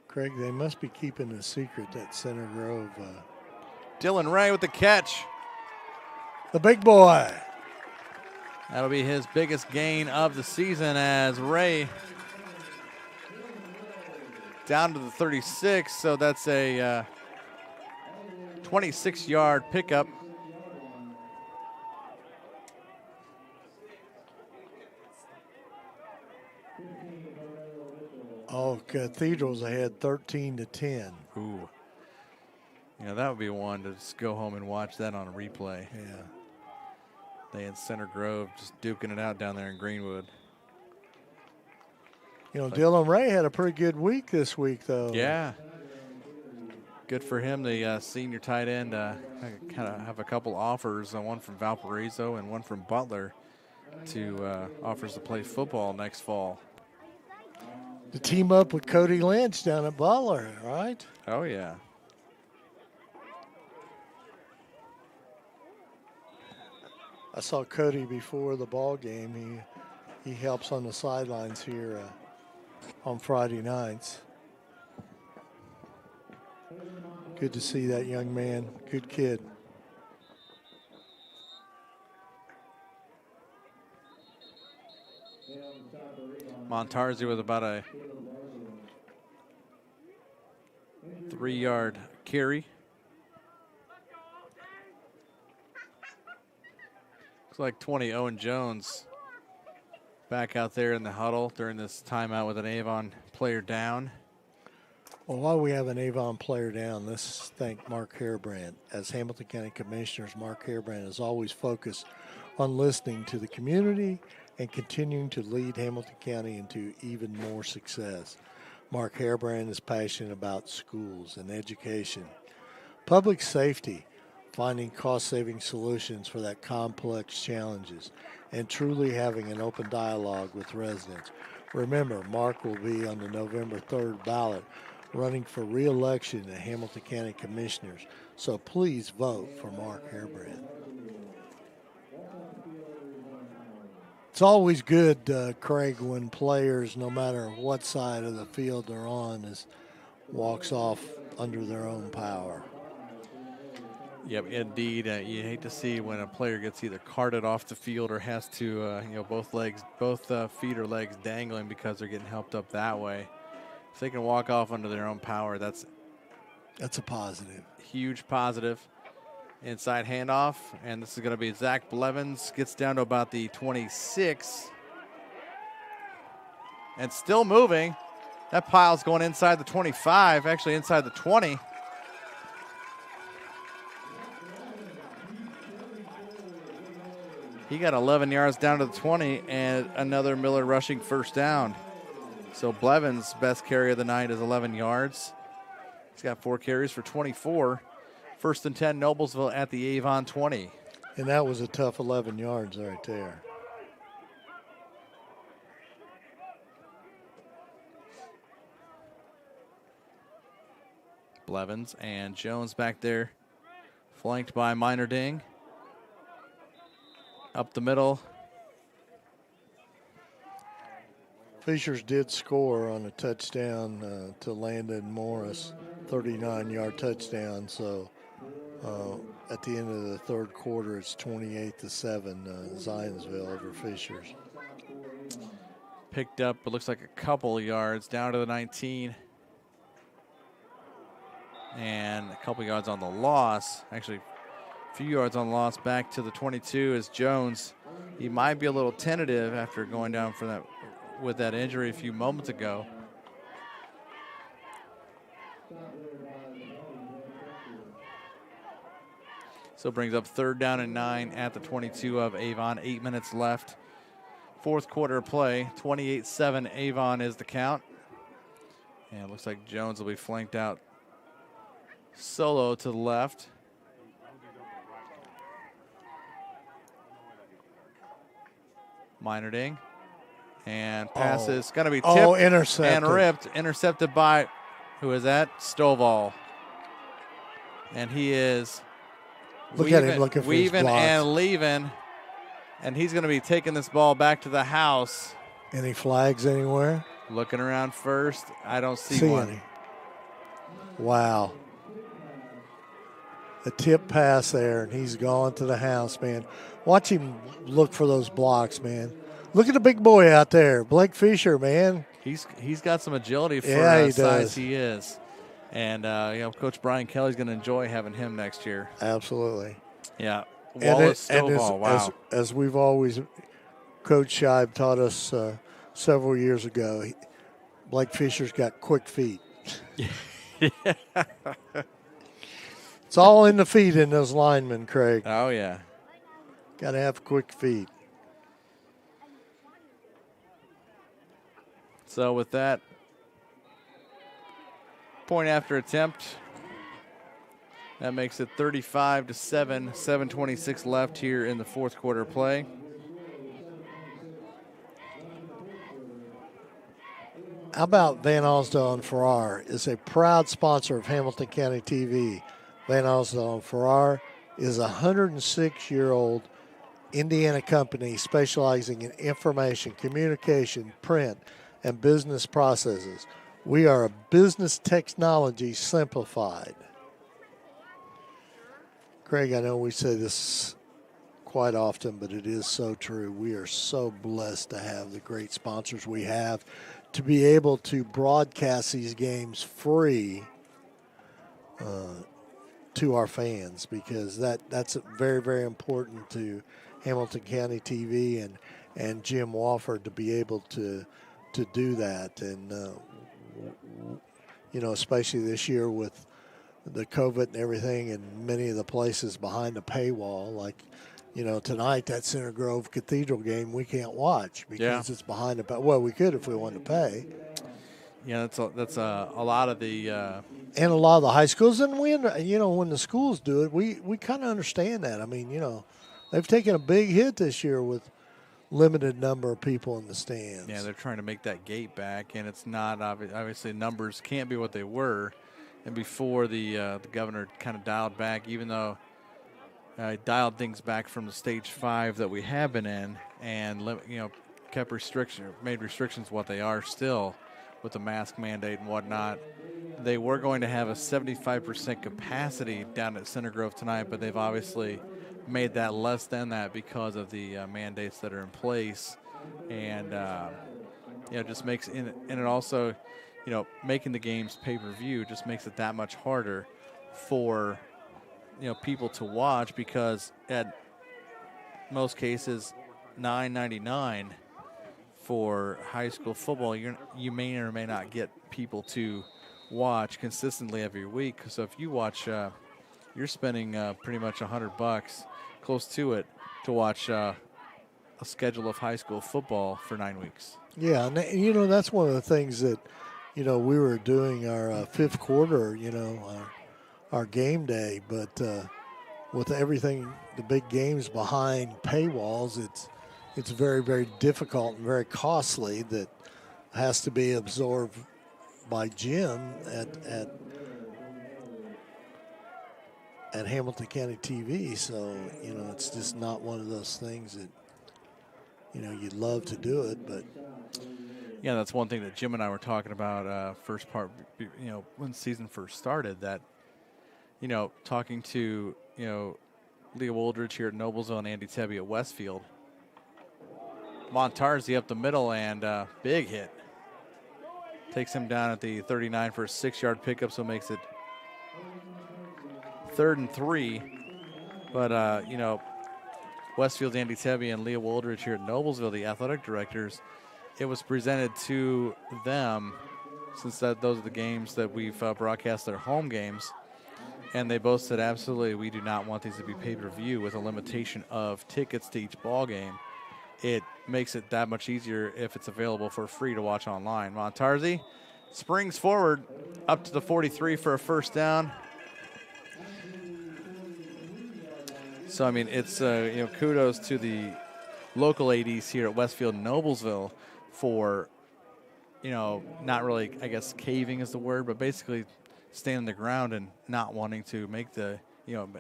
Craig, they must be keeping a secret at Center Grove. Dylan Ray with the catch. The big boy. That'll be his biggest gain of the season as Ray down to the 36. So that's a 26-yard pickup. Oh, Cathedral's ahead 13-10. Ooh. That would be one to just go home and watch that on a replay. Yeah. They in Center Grove just duking it out down there in Greenwood. Dylan Ray had a pretty good week this week, though. Yeah. Good for him, the senior tight end. Kind of have a couple offers, one from Valparaiso and one from Butler, to offers to play football next fall. To team up with Cody Lynch down at Butler, right? Oh, yeah. I saw Cody before the ball game. He helps on the sidelines here on Friday nights. Good to see that young man. Good kid. Montarzi with about a 3-yard carry. Looks like 20 Owen Jones back out there in the huddle during this timeout with an Avon player down. Well, while we have an Avon player down, let's thank Mark Harebrant. As Hamilton County Commissioners, Mark Harebrant is always focused on listening to the community and continuing to lead Hamilton County into even more success. Mark Harebrant is passionate about schools and education, public safety, finding cost-saving solutions for that complex challenges, and truly having an open dialogue with residents. Remember, Mark will be on the November 3rd ballot running for re-election to Hamilton County Commissioners, so please vote for Mark Harebrant. It's always good, Craig, when players, no matter what side of the field they're on, walks off under their own power. Yep, indeed. You hate to see when a player gets either carted off the field or has to, both feet or legs dangling because they're getting helped up that way. If they can walk off under their own power, that's a positive. Huge positive. Inside handoff, and this is going to be Zach Blevins. Gets down to about the 26. And still moving. That pile's going inside the 25, actually inside the 20. He got 11 yards down to the 20 and another Miller rushing first down. So Blevins' best carry of the night is 11 yards. He's got 4 carries for 24. First and 10, Noblesville at the Avon 20. And that was a tough 11 yards right there. Blevins and Jones back there, flanked by Minerding. Up the middle. Fishers did score on a touchdown to Landon Morris, 39-yard touchdown. So at the end of the third quarter, it's 28-7, Zionsville over Fishers. Picked up, it looks like a couple yards down to the 19. And a couple yards on the loss. Actually, a few yards on the loss back to the 22 is Jones. He might be a little tentative after going down for that with that injury a few moments ago. So brings up 3rd down and 9 at the 22 of Avon. 8 minutes left. Fourth quarter play. 28-7 Avon is the count. And it looks like Jones will be flanked out solo to the left. Minerding. And passes going to be tipped intercepted. and ripped. Intercepted by, who is that? Stovall. And he is Look at him looking for his weaving blocks. and leaving. And he's going to be taking this ball back to the house. Any flags anywhere? Looking around first. I don't see one. Any. Wow. A tip pass there, and he's gone to the house, man. Watch him look for those blocks, man. Look at the big boy out there, Blake Fisher, man. He's got some agility for he size does. he is. And, Coach Brian Kelly's going to enjoy having him next year. Absolutely. Yeah. Wallace Stovall, wow. As we've always, Coach Scheib taught us several years ago, Blake Fisher's got quick feet. It's all in the feet in those linemen, Craig. Oh, yeah. Got to have quick feet. So with that, point after attempt, that makes it 35-7, 7:26 left here in the fourth quarter play. How about Van Alsdale and Farrar is a proud sponsor of Hamilton County TV. Van Alsdale and Farrar is a 106-year-old Indiana company specializing in information, communication, print, and business processes. We are a business technology simplified. Craig, I know we say this quite often, but it is so true. We are so blessed to have the great sponsors we have, to be able to broadcast these games free to our fans, because that's very, very important to Hamilton County TV and Jim Wofford to be able to do that. And, especially this year with the COVID and everything, and many of the places behind the paywall, like, tonight, that Center Grove Cathedral game we can't watch because it's behind the paywall. Well, we could if we wanted to pay. Yeah, that's a lot of the and a lot of the high schools. And when the schools do it, we kind of understand that. I mean, they've taken a big hit this year with limited number of people in the stands. Yeah, they're trying to make that gate back, and it's not obviously numbers can't be what they were. And before the governor kind of dialed back, even though dialed things back from the stage 5 that we have been in, and kept made restrictions what they are still with the mask mandate and whatnot. They were going to have a 75% capacity down at Center Grove tonight, but they've obviously made that less than that because of the mandates that are in place, and just makes and it also, making the games pay-per-view just makes it that much harder for people to watch, because at most cases $9.99 for high school football, you may or may not get people to watch consistently every week. So if you watch, you're spending pretty much $100, close to it, to watch a schedule of high school football for 9 weeks. Yeah, and that's one of the things that we were doing our fifth quarter, our game day, but with everything, the big games behind paywalls, it's very, very difficult and very costly that has to be absorbed by Jim at Hamilton County TV. So, it's just not one of those things that, you'd love to do it, but. Yeah, that's one thing that Jim and I were talking about first part, when the season first started, that, talking to, Leah Woldridge here at Noblesville and Andy Tebby at Westfield. Montarzi up the middle and big hit. Takes him down at the 39 for a 6-yard pickup, so makes it 3rd and 3. But, Westfield's Andy Tebby and Leah Woldridge here at Noblesville, the athletic directors, it was presented to them, since those are the games that we've broadcast their home games, and they both said, absolutely, we do not want these to be pay-per-view with a limitation of tickets to each ball game. It makes it that much easier if it's available for free to watch online. Montarzi springs forward up to the 43 for a first down. So, I mean, it's, kudos to the local ADs here at Westfield and Noblesville for, not really, I guess, caving is the word, but basically standing the ground and not wanting to make the,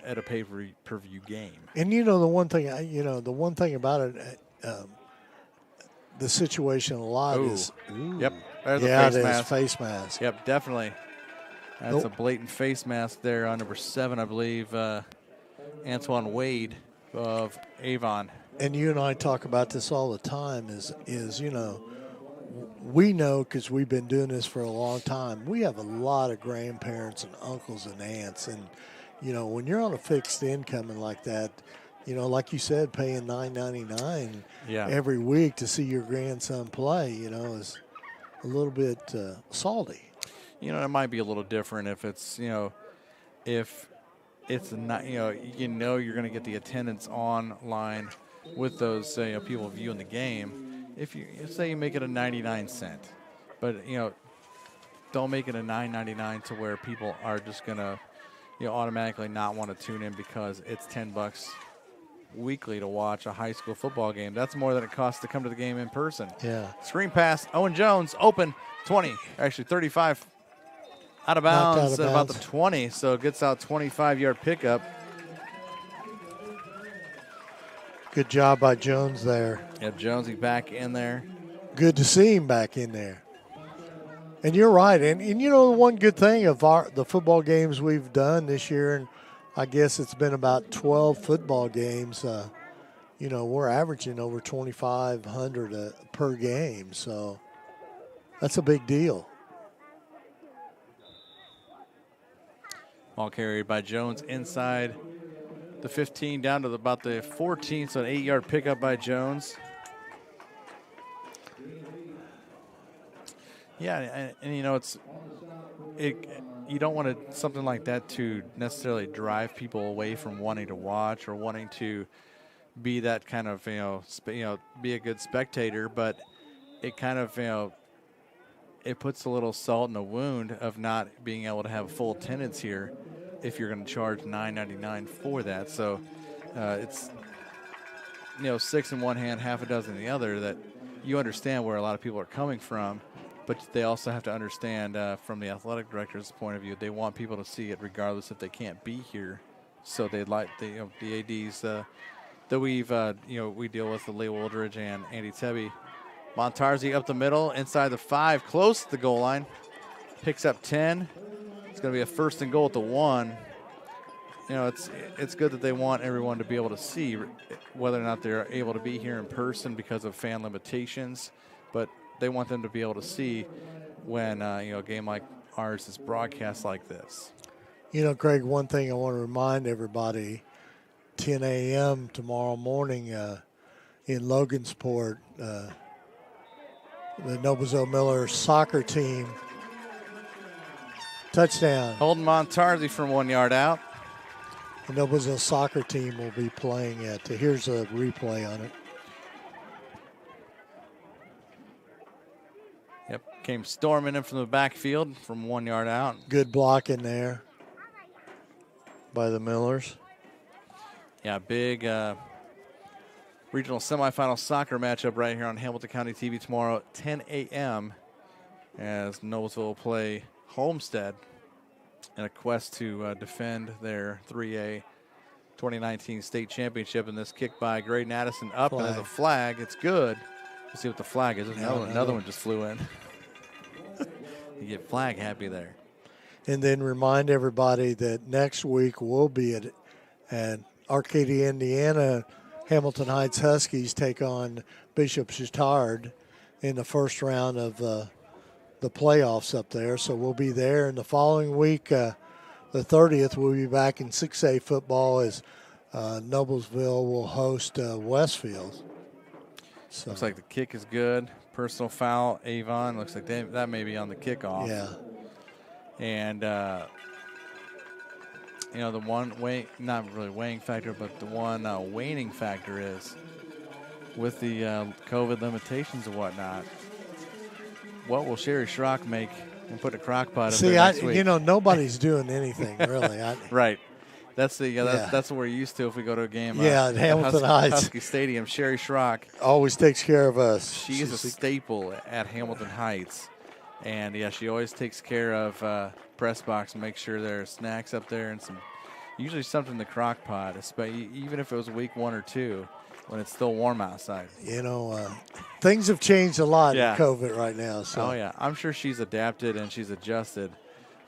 at a pay-per-view game. And, the one thing about it, the situation a lot is. Yep. There's a face mask. Face mask. Yep, definitely. That's a blatant face mask there on number 7, I believe, Antoine Wade of Avon. And you and I talk about this all the time is we know, because we've been doing this for a long time, we have a lot of grandparents and uncles and aunts. And, when you're on a fixed income and like that, like you said, paying $9.99 every week to see your grandson play, is a little bit salty. It might be a little different if it's, if it's not, you're going to get the attendance online with those, people viewing the game. If you say you make it a 99-cent, but, don't make it a $9.99 to where people are just going to, automatically not want to tune in because it's $10 weekly to watch a high school football game. That's more than it costs to come to the game in person. Yeah. Screen pass, Owen Jones, open, 20, actually 35, out of bounds at about the 20, so it gets out 25-yard pickup. Good job by Jones there. Yeah, Jonesy back in there. Good to see him back in there. And you're right. And the one good thing of the football games we've done this year, and I guess it's been about 12 football games, we're averaging over 2,500 per game. So that's a big deal. Ball carried by Jones inside the 15 down to about the 14, so an 8-yard pickup by Jones. Yeah, and you don't want something like that to necessarily drive people away from wanting to watch or wanting to be that kind of, be a good spectator, but it kind of, it puts a little salt in the wound of not being able to have full attendance here if you're going to charge $9.99 for that. So it's, 6 in one hand, half a dozen in the other, that you understand where a lot of people are coming from, but they also have to understand from the athletic director's point of view, they want people to see it regardless if they can't be here. So they'd like the ADs that we've, we deal with, the Leah Woldridge and Andy Tebby. Montarzi up the middle, inside the 5, close to the goal line. Picks up 10. It's going to be a 1st and goal at the 1. It's good that they want everyone to be able to see whether or not they're able to be here in person because of fan limitations, but they want them to be able to see when a game like ours is broadcast like this. Craig, one thing I want to remind everybody, 10 a.m. tomorrow morning in Logansport, the Noblesville Miller soccer team, touchdown. Holden Montarzi from 1 yard out. The Noblesville soccer team will be playing it. Here's a replay on it. Yep, came storming in from the backfield from 1 yard out. Good block in there by the Millers. Yeah, big regional semifinal soccer matchup right here on Hamilton County TV tomorrow at 10 a.m. as Noblesville will play Homestead in a quest to defend their 3A 2019 state championship. And this kick by Graydon Addison up, and there's a flag. It's good. Let's see what the flag is. Another one just flew in. You get flag happy there. And then remind everybody that next week we'll be at Arcadia, Indiana. Hamilton Heights Huskies take on Bishop Chatard in the first round of the playoffs up there. So we'll be there. And the following week, the 30th, we'll be back in 6A football as Noblesville will host Westfield. So. Looks like the kick is good. Personal foul, Avon. Looks like that may be on the kickoff. Yeah. And, the one not really weighing factor, but the one waning factor is with the COVID limitations and whatnot. What will Sherry Schrock make and put a crock pot up there next week? Nobody's doing anything really. Right. That's what we're used to if we go to a game. At Hamilton Heights Husky Stadium. Sherry Schrock always takes care of us. She's a staple at Hamilton Heights, and she always takes care of press box and make sure there are snacks up there and usually something in the crock pot, even if it was week 1 or 2 when it's still warm outside. Things have changed a lot in COVID right now. So. Oh yeah, I'm sure she's adapted and she's adjusted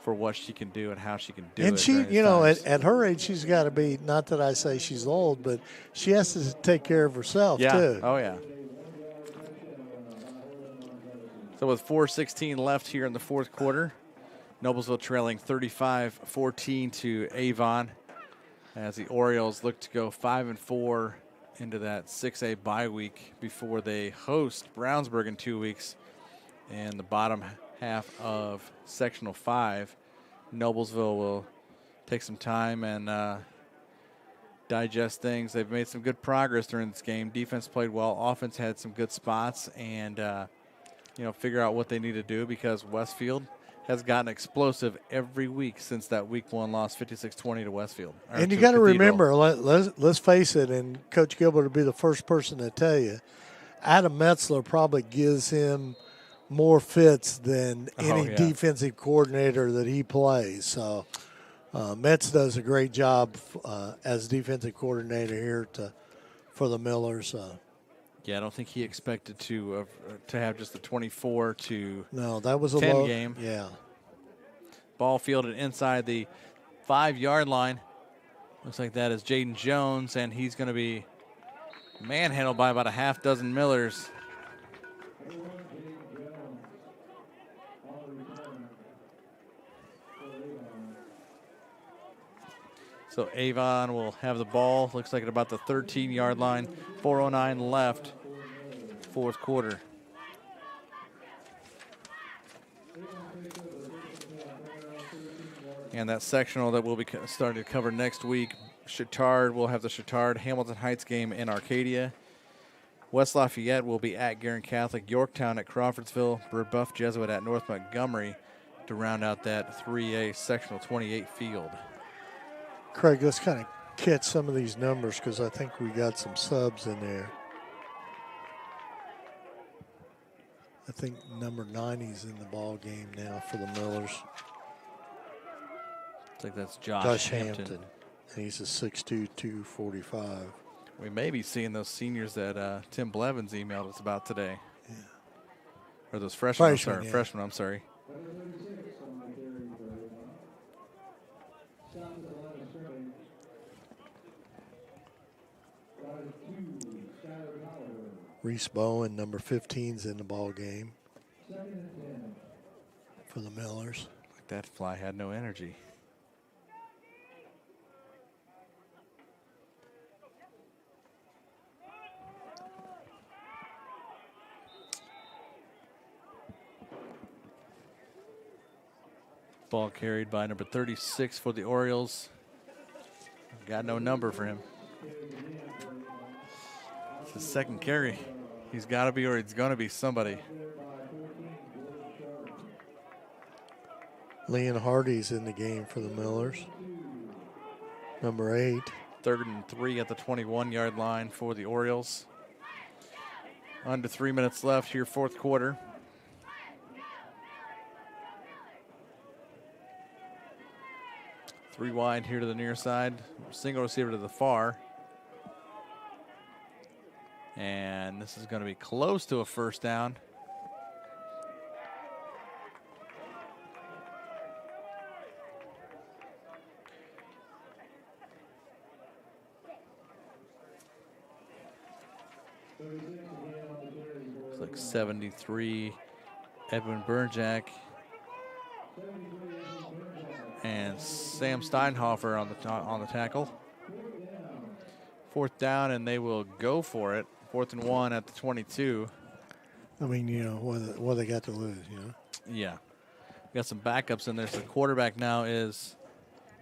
for what she can do and how she can do it. And she, at her age, she's got to be, not that I say she's old, but she has to take care of herself, too. Oh, yeah. So with 4:16 left here in the fourth quarter, Noblesville trailing 35-14 to Avon as the Orioles look to go 5-4 into that 6A bye week before they host Brownsburg in 2 weeks in the bottom half of Sectional 5. Noblesville will take some time and digest things. They've made some good progress during this game. Defense played well. Offense had some good spots and, figure out what they need to do because Westfield has gotten explosive every week since that week 1 loss, 56-20 to Westfield. And you got to remember, let's face it, and Coach Gilbert will be the first person to tell you, Adam Metzler probably gives him more fits than any defensive coordinator that he plays. So Metz does a great job as defensive coordinator here for the Millers. I don't think he expected to have just the 24 to that was a 10 low game. Yeah. Ball fielded inside the 5-yard line. Looks like that is Jaden Jones, and he's going to be manhandled by about a half dozen Millers. So Avon will have the ball. Looks like at about the 13-yard line. 4:09 left, fourth quarter. And that sectional that we'll be starting to cover next week, Chatard will have the Chatard-Hamilton Heights game in Arcadia. West Lafayette will be at Guerin Catholic, Yorktown at Crawfordsville, Brebeuf Jesuit at North Montgomery to round out that 3A sectional 28 field. Craig, let's kind of catch some of these numbers because I think we got some subs in there. I think number 90's in the ball game now for the Millers. I think that's Josh Hampton. And he's a 6'2", 245. We may be seeing those seniors that Tim Blevins emailed us about today. Yeah. Or those freshmen, Freshmen, I'm sorry. Reese Bowen, number 15's in the ball game for the Millers. That fly had no energy. Ball carried by number 36 for the Orioles. Got no number for him. It's his second carry. He's got to be, or he's going to be somebody. Leon Hardy's in the game for the Millers. Number 8. 3rd and 3 at the 21-yard line for the Orioles. Under 3 minutes left here, fourth quarter. Three wide here to the near side. Single receiver to the far. And this is going to be close to a first down. Looks like 73, Edwin Burnjack. And Sam Steinhofer on the tackle. Fourth down, and they will go for it. 4th and 1 at the 22. I mean, you know, what they got to lose, you know? Yeah. Got some backups in there. So the quarterback now is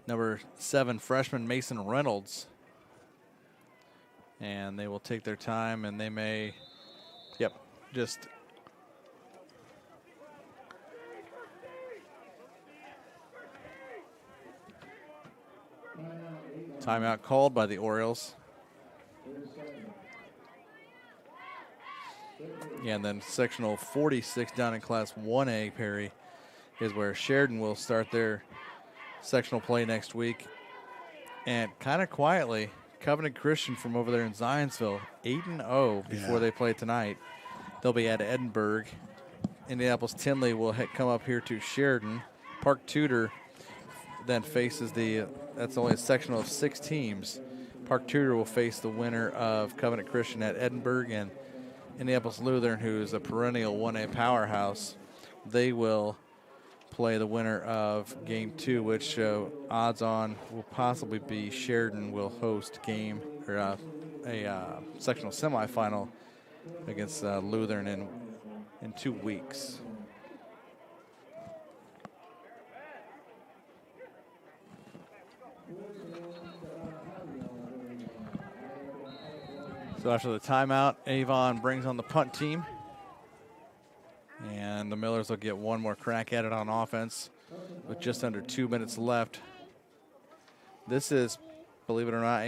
number 7 freshman Mason Reynolds. And they will take their time, and they may, just timeout called by the Orioles. Yeah, and then sectional 46 down in Class 1A, Perry, is where Sheridan will start their sectional play next week. And kind of quietly, Covenant Christian from over there in Zionsville, 8-0 before they play tonight. They'll be at Edinburgh. Indianapolis-Tinley will come up here to Sheridan. Park Tudor then faces that's only a sectional of 6 teams. Park Tudor will face the winner of Covenant Christian at Edinburgh, and Indianapolis Lutheran, who's a perennial 1A powerhouse, they will play the winner of game 2, which odds on will possibly be Sheridan will host game or a sectional semifinal against Lutheran in 2 weeks. So after the timeout, Avon brings on the punt team. And the Millers will get one more crack at it on offense with just under 2 minutes left. This is, believe it or not,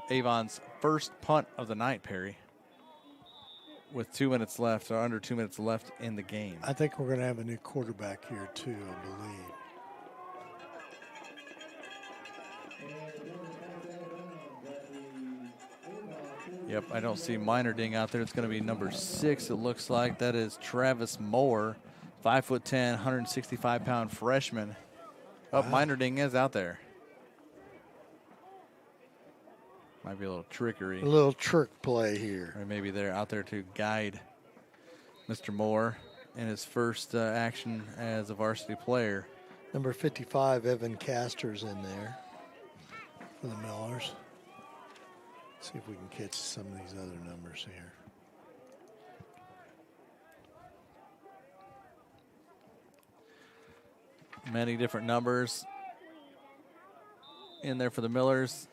Avon's first punt of the night, Perry, with 2 minutes left, or under 2 minutes left in the game. I think we're going to have a new quarterback here, too, I believe. Yep, I don't see Minerding out there. It's going to be number 6, it looks like. That is Travis Moore, 5'10", 165-pound freshman. Oh, wow. Minerding is out there. Might be a little trickery. A little trick play here. Or maybe they're out there to guide Mr. Moore in his first action as a varsity player. Number 55, Evan Castor's in there for the Millers. See if we can catch some of these other numbers here. Many different numbers in there for the Millers.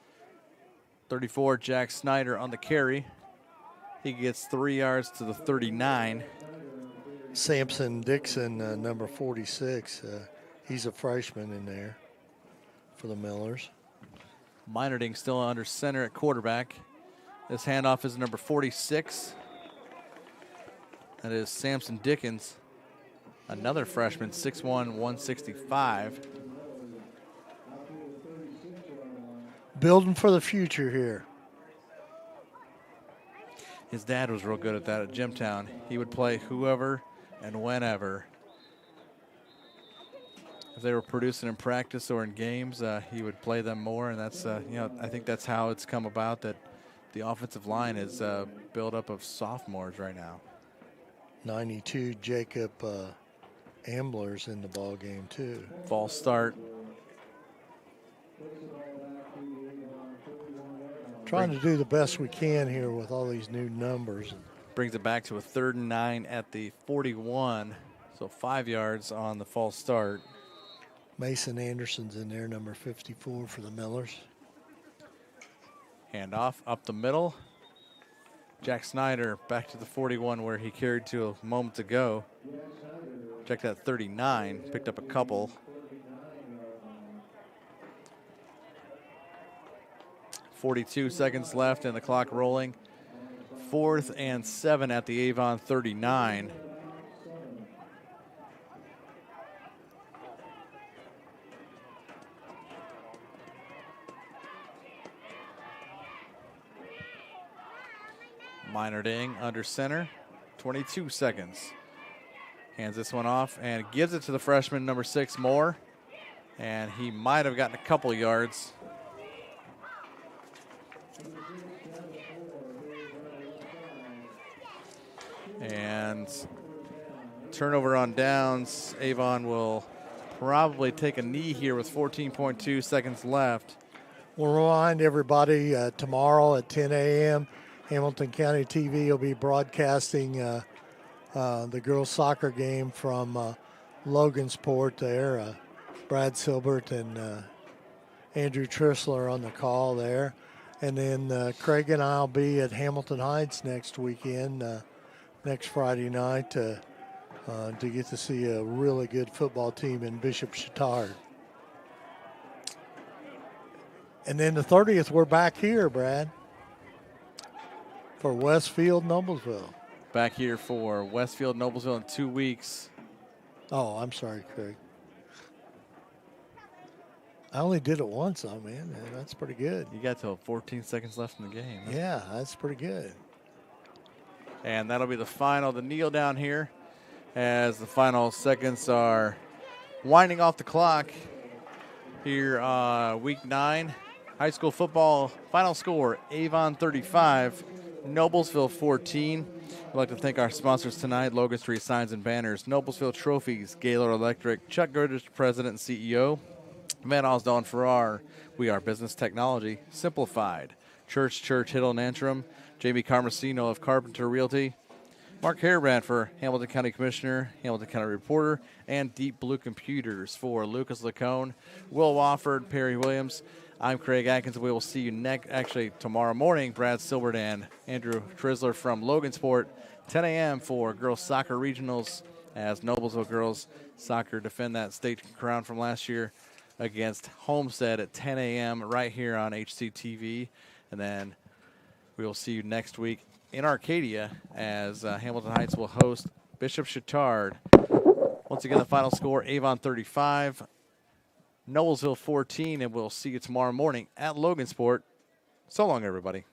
34, Jack Snyder on the carry. He gets 3 yards to the 39. Samson Dixon, number 46. He's a freshman in there for the Millers. Minerding still under center at quarterback. This handoff is number 46. That is Samson Dickens, another freshman, 6'1", 165. Building for the future here. His dad was real good at that at Jimtown. He would play whoever and whenever. If they were producing in practice or in games, he would play them more, and that's I think that's how it's come about that the offensive line is built up of sophomores right now. 92, Jacob Ambler's in the ball game too. False start. Trying to do the best we can here with all these new numbers. Brings it back to a 3rd and 9 at the 41, so 5 yards on the false start. Mason Anderson's in there, number 54 for the Millers. Handoff up the middle. Jack Snyder back to the 41 where he carried to a moment ago. Check that 39, picked up a couple. 42 seconds left and the clock rolling. 4th and 7 at the Avon 39. Minor ding under center. 22 seconds. Hands this one off and gives it to the freshman, number 6, Moore. And he might have gotten a couple yards. And turnover on downs. Avon will probably take a knee here with 14.2 seconds left. We'll remind everybody tomorrow at 10 a.m. Hamilton County TV will be broadcasting the girls' soccer game from Logansport there. Brad Silbert and Andrew Trissler on the call there. And then Craig and I will be at Hamilton Heights next weekend, next Friday night, to get to see a really good football team in Bishop Chatard. And then the 30th, we're back here, Brad, for Westfield, Noblesville. Back here for Westfield, Noblesville in 2 weeks. Oh, I'm sorry, Craig. I only did it once, though, man. That's pretty good. You got till 14 seconds left in the game. Yeah, that's pretty good. And that'll be the final, the kneel down here, as the final seconds are winding off the clock here, week 9. High school football final score, Avon 35, Noblesville 14. I'd like to thank our sponsors tonight, Logan Street Signs and Banners, Noblesville Trophies, Gaylord Electric, Chuck Girders, President and CEO, Van Osdale and Farrar, We Are Business Technology, Simplified, Church, Hiddle and Antrim, Jamie Carmesino of Carpenter Realty, Mark Harebrand for Hamilton County Commissioner, Hamilton County Reporter, and Deep Blue Computers for Lucas Lacone, Will Wofford, Perry Williams. I'm Craig Atkins. We will see you tomorrow morning. Brad Silbert and Andrew Trissler from Logansport, 10 a.m. for girls soccer regionals as Noblesville girls soccer defend that state crown from last year against Homestead at 10 a.m. right here on HCTV. And then we will see you next week in Arcadia as Hamilton Heights will host Bishop Chatard. Once again, the final score, Avon 35, Noblesville 14, and we'll see you tomorrow morning at Logansport. So long, everybody.